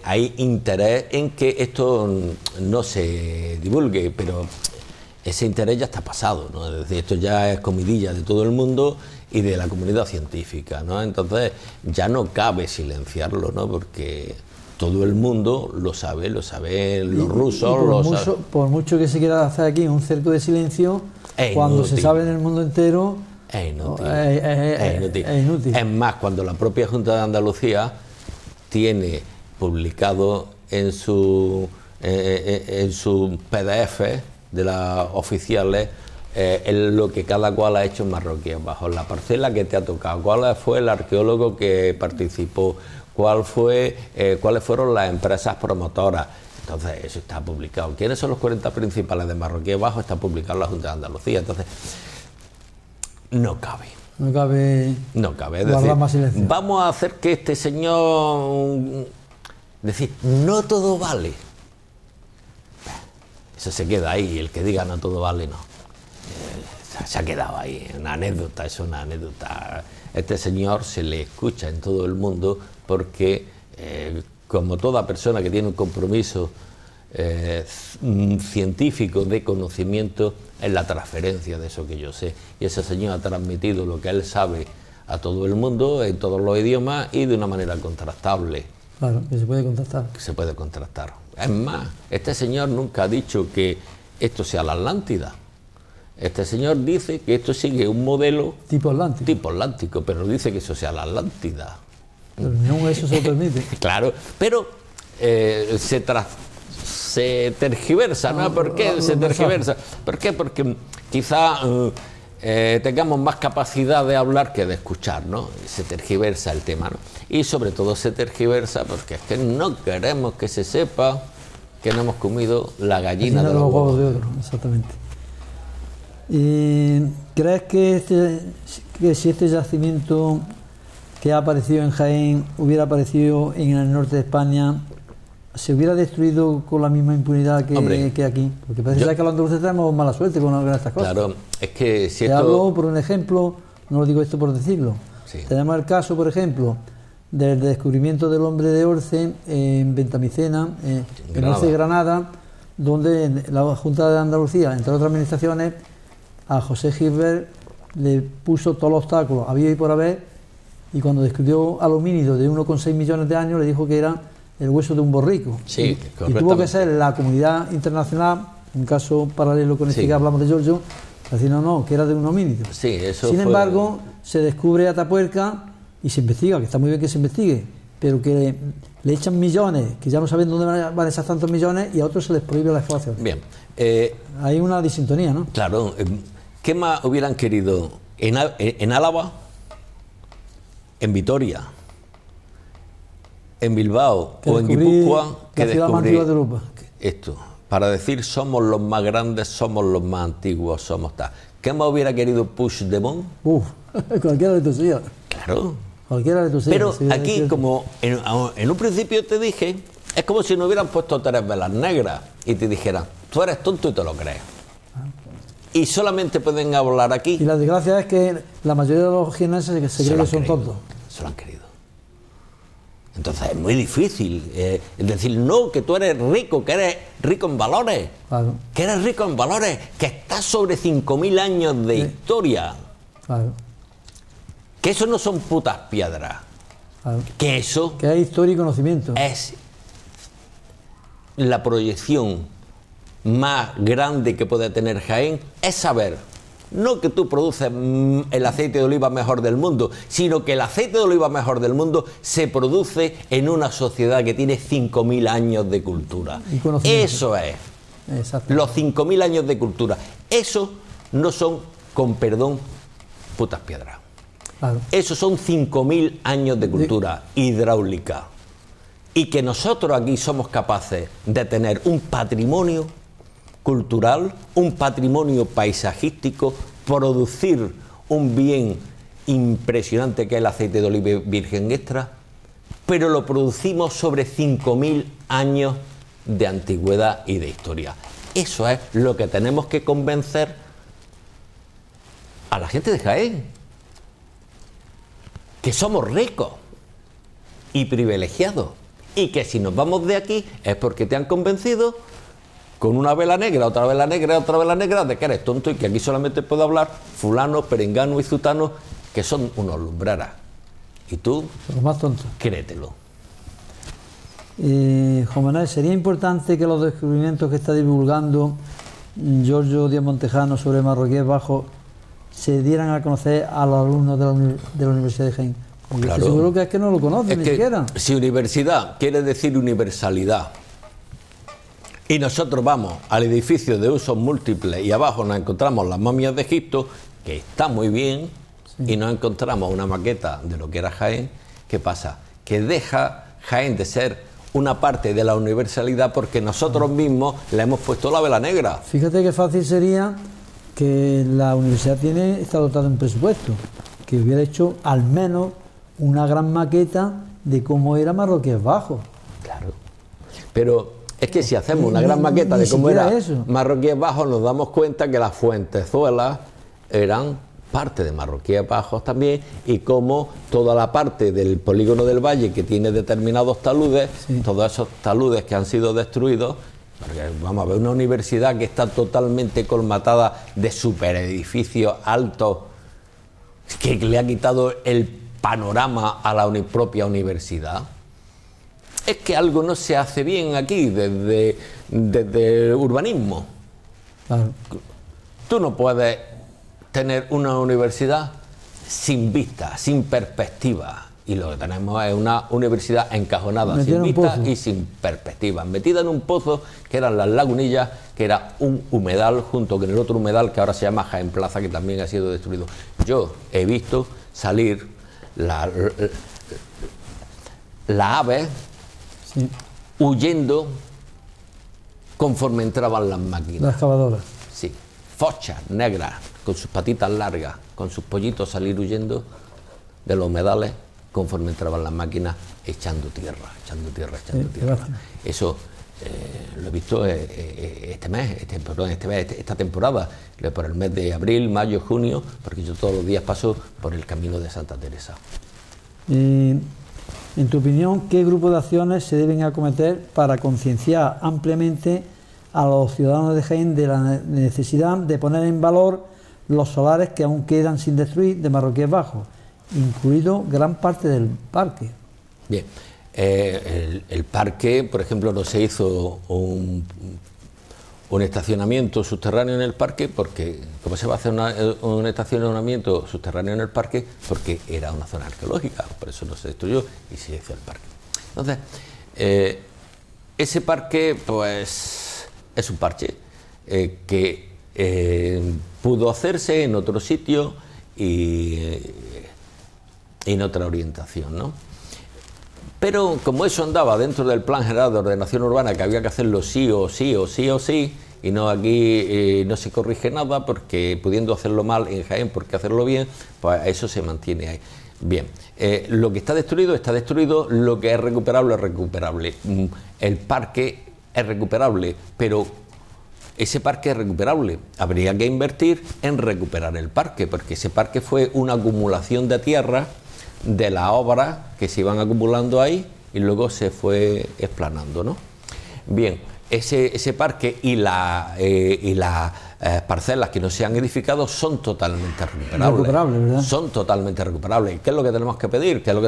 hay interés en que esto no se divulgue, pero ese interés ya está pasado, ¿no? Es decir, esto ya es comidilla de todo el mundo y de la comunidad científica, ¿no? Entonces ya no cabe silenciarlo, ¿no? Porque todo el mundo lo sabe los rusos, por mucho que se quiera hacer aquí un cerco de silencio, cuando se sabe en el mundo entero, es inútil. Es inútil. Es más, cuando la propia Junta de Andalucía tiene publicado en su PDF de las oficiales, lo que cada cual ha hecho en Marroquíes Bajos, la parcela que te ha tocado, cuál fue el arqueólogo que participó, cuáles fueron las empresas promotoras. Entonces eso está publicado. ¿Quiénes son los 40 principales de Marroquíes Bajos? Está publicado en la Junta de Andalucía. Entonces no cabe. No cabe. No cabe. Es decir, más silencio. Vamos a hacer que este señor, decir, no todo vale. Eso se queda ahí, el que diga no todo vale, no. Se ha quedado ahí, una anécdota, es una anécdota. Este señor se le escucha en todo el mundo porque, como toda persona que tiene un compromiso científico de conocimiento, es la transferencia de eso que yo sé. Y ese señor ha transmitido lo que él sabe a todo el mundo, en todos los idiomas y de una manera contrastable. Claro, que se puede contrastar. Que se puede contrastar. Es más, este señor nunca ha dicho que esto sea la Atlántida. Este señor dice que esto sigue un modelo tipo atlántico, pero dice que eso sea la Atlántida. Pero no eso se permite. Claro, pero se tergiversa, ¿no? ¿Por qué se tergiversa? ¿Por qué? Porque quizá tengamos más capacidad de hablar que de escuchar, ¿no? Se tergiversa el tema, ¿no? Y sobre todo se tergiversa porque es que no queremos que se sepa que no hemos comido la gallina de los huevos de otro. Exactamente. ¿Y crees que si este yacimiento que ha aparecido en Jaén hubiera aparecido en el norte de España, se hubiera destruido con la misma impunidad que aquí? Porque parece que los andaluces tenemos mala suerte con estas cosas. Claro, es que si Te hablo por un ejemplo, no lo digo esto por decirlo. Sí. Tenemos el caso, por ejemplo, del descubrimiento del hombre de Orce en Ventamicena, en Orce, Granada, donde la Junta de Andalucía, entre otras administraciones, a José Gilbert le puso todos los obstáculos, había y por haber, y cuando descubrió al homínido de 1,6 millones de años, le dijo que era el hueso de un borrico. Sí, y tuvo que ser la comunidad internacional, un caso paralelo con este que hablamos de Giorgio, decir no, que era de un homínido. Sí, eso Sin embargo, se descubre Atapuerca y se investiga, que está muy bien que se investigue, pero que le echan millones, que ya no saben dónde van esos tantos millones, y a otros se les prohíbe la exploración. Bien. Hay una disintonía, ¿no? Claro. ¿Qué más hubieran querido en Álava, en Vitoria, en Bilbao o en Guipúzcoa que descubrir de Europa? Esto? Para decir somos los más grandes, somos los más antiguos, somos tal. ¿Qué más hubiera querido Puigdemont? Cualquiera de tus días. Claro. Cualquiera de tus días. Pero sí, aquí, como en un principio te dije, es como si nos hubieran puesto 3 velas negras y te dijeran, tú eres tonto y te lo crees. Y solamente pueden hablar aquí. Y la desgracia es que la mayoría de los jienenses se creen que son tontos. Se lo han querido. Entonces es muy difícil decir, no, que tú eres rico, que eres rico en valores. Claro. Que eres rico en valores, que estás sobre 5.000 años de historia. Claro. Que eso no son putas piedras. Claro. Que eso... Que hay historia y conocimiento. Es la proyección más grande que puede tener Jaén, es saber, no que tú produces el aceite de oliva mejor del mundo, sino que el aceite de oliva mejor del mundo se produce en una sociedad que tiene 5.000 años de cultura. Eso es. Los 5.000 años de cultura. Eso no son, con perdón, putas piedras. Claro. Eso son 5.000 años de cultura hidráulica. Y que nosotros aquí somos capaces de tener un patrimonio cultural, un patrimonio paisajístico, producir un bien impresionante que es el aceite de oliva virgen extra, pero lo producimos sobre 5.000 años de antigüedad y de historia. Eso es lo que tenemos que convencer a la gente de Jaén, que somos ricos y privilegiados, y que si nos vamos de aquí es porque te han convencido con una vela negra, otra vela negra, otra vela negra, de que eres tonto y que aquí solamente puede hablar fulano, perengano y zutano, que son unos lumbreras. Y tú, los más tontos, créetelo. Juan Manuel, ¿sería importante que los descubrimientos que está divulgando Giorgio Díaz Montejano sobre Marroquíes Bajos se dieran a conocer a los alumnos de la Universidad de Jaén? Claro. Seguro que es que no lo conocen ni siquiera. Si universidad quiere decir universalidad, y nosotros vamos al edificio de usos múltiples y abajo nos encontramos las momias de Egipto, que está muy bien, sí, y nos encontramos una maqueta de lo que era Jaén, ¿qué pasa? Que deja Jaén de ser una parte de la universalidad porque nosotros mismos le hemos puesto la vela negra. Fíjate qué fácil sería que la universidad está dotada de un presupuesto, que hubiera hecho al menos una gran maqueta de cómo era Marroquíes Bajo. Claro, pero es que si hacemos una gran maqueta de cómo era Marroquíes Bajo, nos damos cuenta que las fuentezuelas eran parte de Marroquíes Bajos también, y como toda la parte del polígono del Valle que tiene determinados taludes, sí, todos esos taludes que han sido destruidos, porque vamos a ver una universidad que está totalmente colmatada de superedificios altos, que le ha quitado el panorama a la propia universidad. Es que algo no se hace bien aquí desde urbanismo. Claro. Tú no puedes tener una universidad sin vista, sin perspectiva, y lo que tenemos es una universidad encajonada, sin vista y sin perspectiva, metida en un pozo que eran las Lagunillas, que era un humedal junto con el otro humedal que ahora se llama Jaén Plaza, que también ha sido destruido. Yo he visto salir las aves, sí, huyendo conforme entraban las máquinas. Las excavadoras. Sí, fochas negras, con sus patitas largas, con sus pollitos salir huyendo de los humedales conforme entraban las máquinas, echando tierra. Gracias. Eso lo he visto esta temporada, por el mes de abril, mayo, junio, porque yo todos los días paso por el camino de Santa Teresa. En tu opinión, ¿qué grupo de acciones se deben acometer para concienciar ampliamente a los ciudadanos de Jaén de la necesidad de poner en valor los solares que aún quedan sin destruir de Marroquíes Bajo, incluido gran parte del parque? Bien, el parque, por ejemplo, no se hizo un estacionamiento subterráneo en el parque, porque ¿cómo se va a hacer un estacionamiento subterráneo en el parque? Porque era una zona arqueológica, por eso no se destruyó y se hizo el parque. Entonces, ese parque, pues, es un parche que pudo hacerse en otro sitio y en otra orientación, ¿no? Pero como eso andaba dentro del Plan General de Ordenación Urbana, que había que hacerlo sí o sí, y no aquí no se corrige nada, porque pudiendo hacerlo mal en Jaén, ¿por qué hacerlo bien? Pues eso se mantiene ahí. Bien, lo que está destruido, lo que es recuperable. El parque es recuperable, pero ese parque es recuperable. Habría que invertir en recuperar el parque, porque ese parque fue una acumulación de tierra de las obras que se iban acumulando ahí y luego se fue explanando, ¿no? Bien, ese parque y las parcelas que no se han edificado son totalmente recuperables. ¿Verdad? Son totalmente recuperables. ¿Qué es lo que tenemos que pedir? Que lo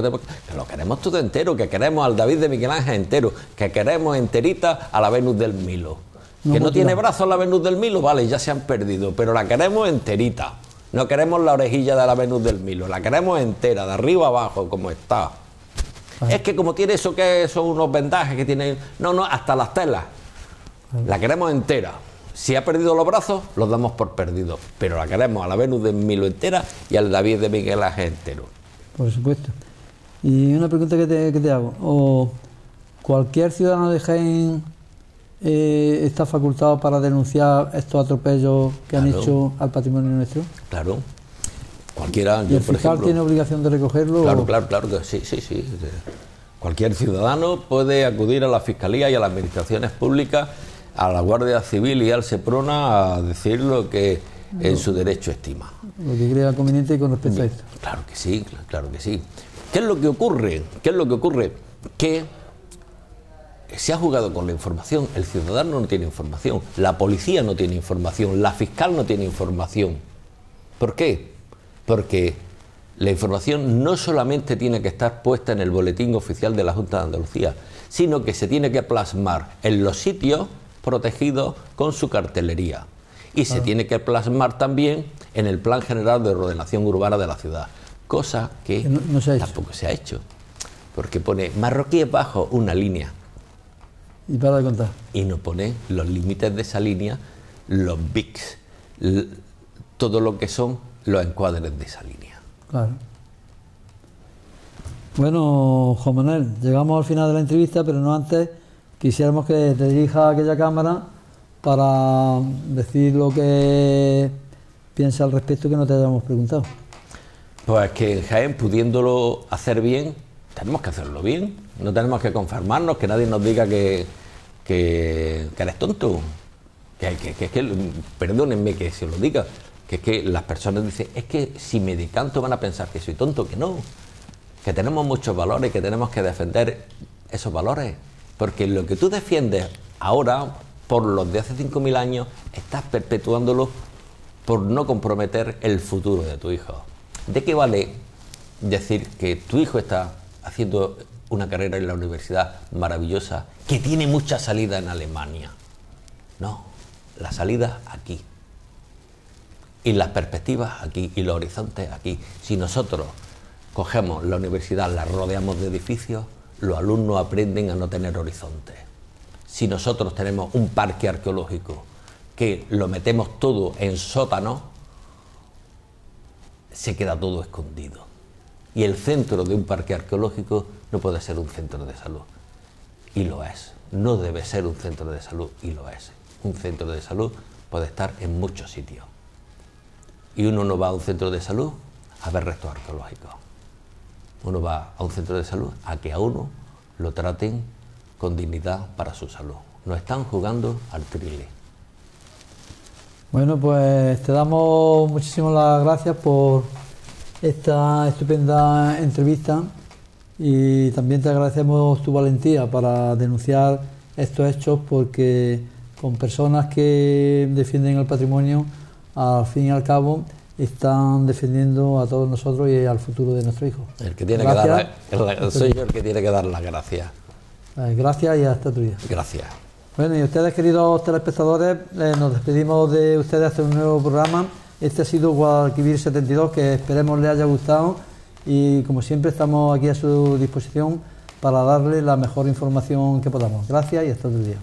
queremos todo entero, que queremos al David de Miguel Ángel entero, que queremos enterita a la Venus del Milo. Que no tiene brazos la Venus del Milo, vale, ya se han perdido, pero la queremos enterita. No queremos la orejilla de la Venus del Milo, la queremos entera, de arriba abajo, como está. Es que como tiene eso, que son unos vendajes que tienen... No, hasta las telas. La queremos entera. Si ha perdido los brazos, los damos por perdidos. Pero la queremos a la Venus del Milo entera y al David de Miguel Ángel entero. Por supuesto. Y una pregunta que te hago. ¿O cualquier ciudadano de Jaén está facultado para denunciar estos atropellos que han hecho al patrimonio nuestro? Claro. Cualquiera. ¿Y el fiscal tiene obligación de recogerlo? Claro que sí. Cualquier ciudadano puede acudir a la Fiscalía y a las administraciones públicas, a la Guardia Civil y al Seprona a decir lo que en su derecho estima. Lo que crea conveniente con respecto a esto. Claro que sí. ¿Qué es lo que ocurre? Que se ha jugado con la información. El ciudadano no tiene información, la policía no tiene información, la fiscal no tiene información. ¿Por qué? Porque la información no solamente tiene que estar puesta en el boletín oficial de la Junta de Andalucía, sino que se tiene que plasmar en los sitios protegidos con su cartelería. Y se tiene que plasmar también en el Plan General de Ordenación Urbana de la ciudad. cosa que no se ha hecho. Tampoco se ha hecho. Porque pone marroquíes bajo una línea. Y para de contar. Y no pone los límites de esa línea, los BICs, todo lo que son los encuadres de esa línea. Claro. Bueno, Juan Manuel, llegamos al final de la entrevista, pero no antes quisiéramos que te dirijas a aquella cámara para decir lo que piensa al respecto que no te hayamos preguntado. Pues que en Jaén, pudiéndolo hacer bien, tenemos que hacerlo bien. No tenemos que conformarnos, que nadie nos diga que eres tonto. Que perdónenme que se lo diga, que es que las personas dicen, es que si me decanto van a pensar que soy tonto, que no. Que tenemos muchos valores, que tenemos que defender esos valores. Porque lo que tú defiendes ahora, por los de hace 5.000 años, estás perpetuándolo por no comprometer el futuro de tu hijo. ¿De qué vale decir que tu hijo está haciendo una carrera en la universidad maravillosa, que tiene mucha salida en Alemania? No, la salida aquí. Y las perspectivas aquí, y los horizontes aquí. Si nosotros cogemos la universidad, la rodeamos de edificios, los alumnos aprenden a no tener horizontes. Si nosotros tenemos un parque arqueológico que lo metemos todo en sótano, se queda todo escondido. Y el centro de un parque arqueológico no puede ser un centro de salud. Y lo es. No debe ser un centro de salud, y lo es. Un centro de salud puede estar en muchos sitios. Y uno no va a un centro de salud a ver restos arqueológicos. Uno va a un centro de salud a que a uno lo traten con dignidad para su salud. Nos están jugando al trile. Bueno, pues te damos muchísimas las gracias por esta estupenda entrevista y también te agradecemos tu valentía para denunciar estos hechos, porque con personas que defienden el patrimonio, al fin y al cabo, están defendiendo a todos nosotros y al futuro de nuestro hijo. El que tiene soy yo el que tiene que dar las gracias. Gracias y hasta tu día. Gracias. Bueno, y ustedes, queridos telespectadores, nos despedimos de ustedes hasta un nuevo programa. Este ha sido Guadalquivir 72, que esperemos les haya gustado, y como siempre estamos aquí a su disposición para darle la mejor información que podamos. Gracias y hasta otro día.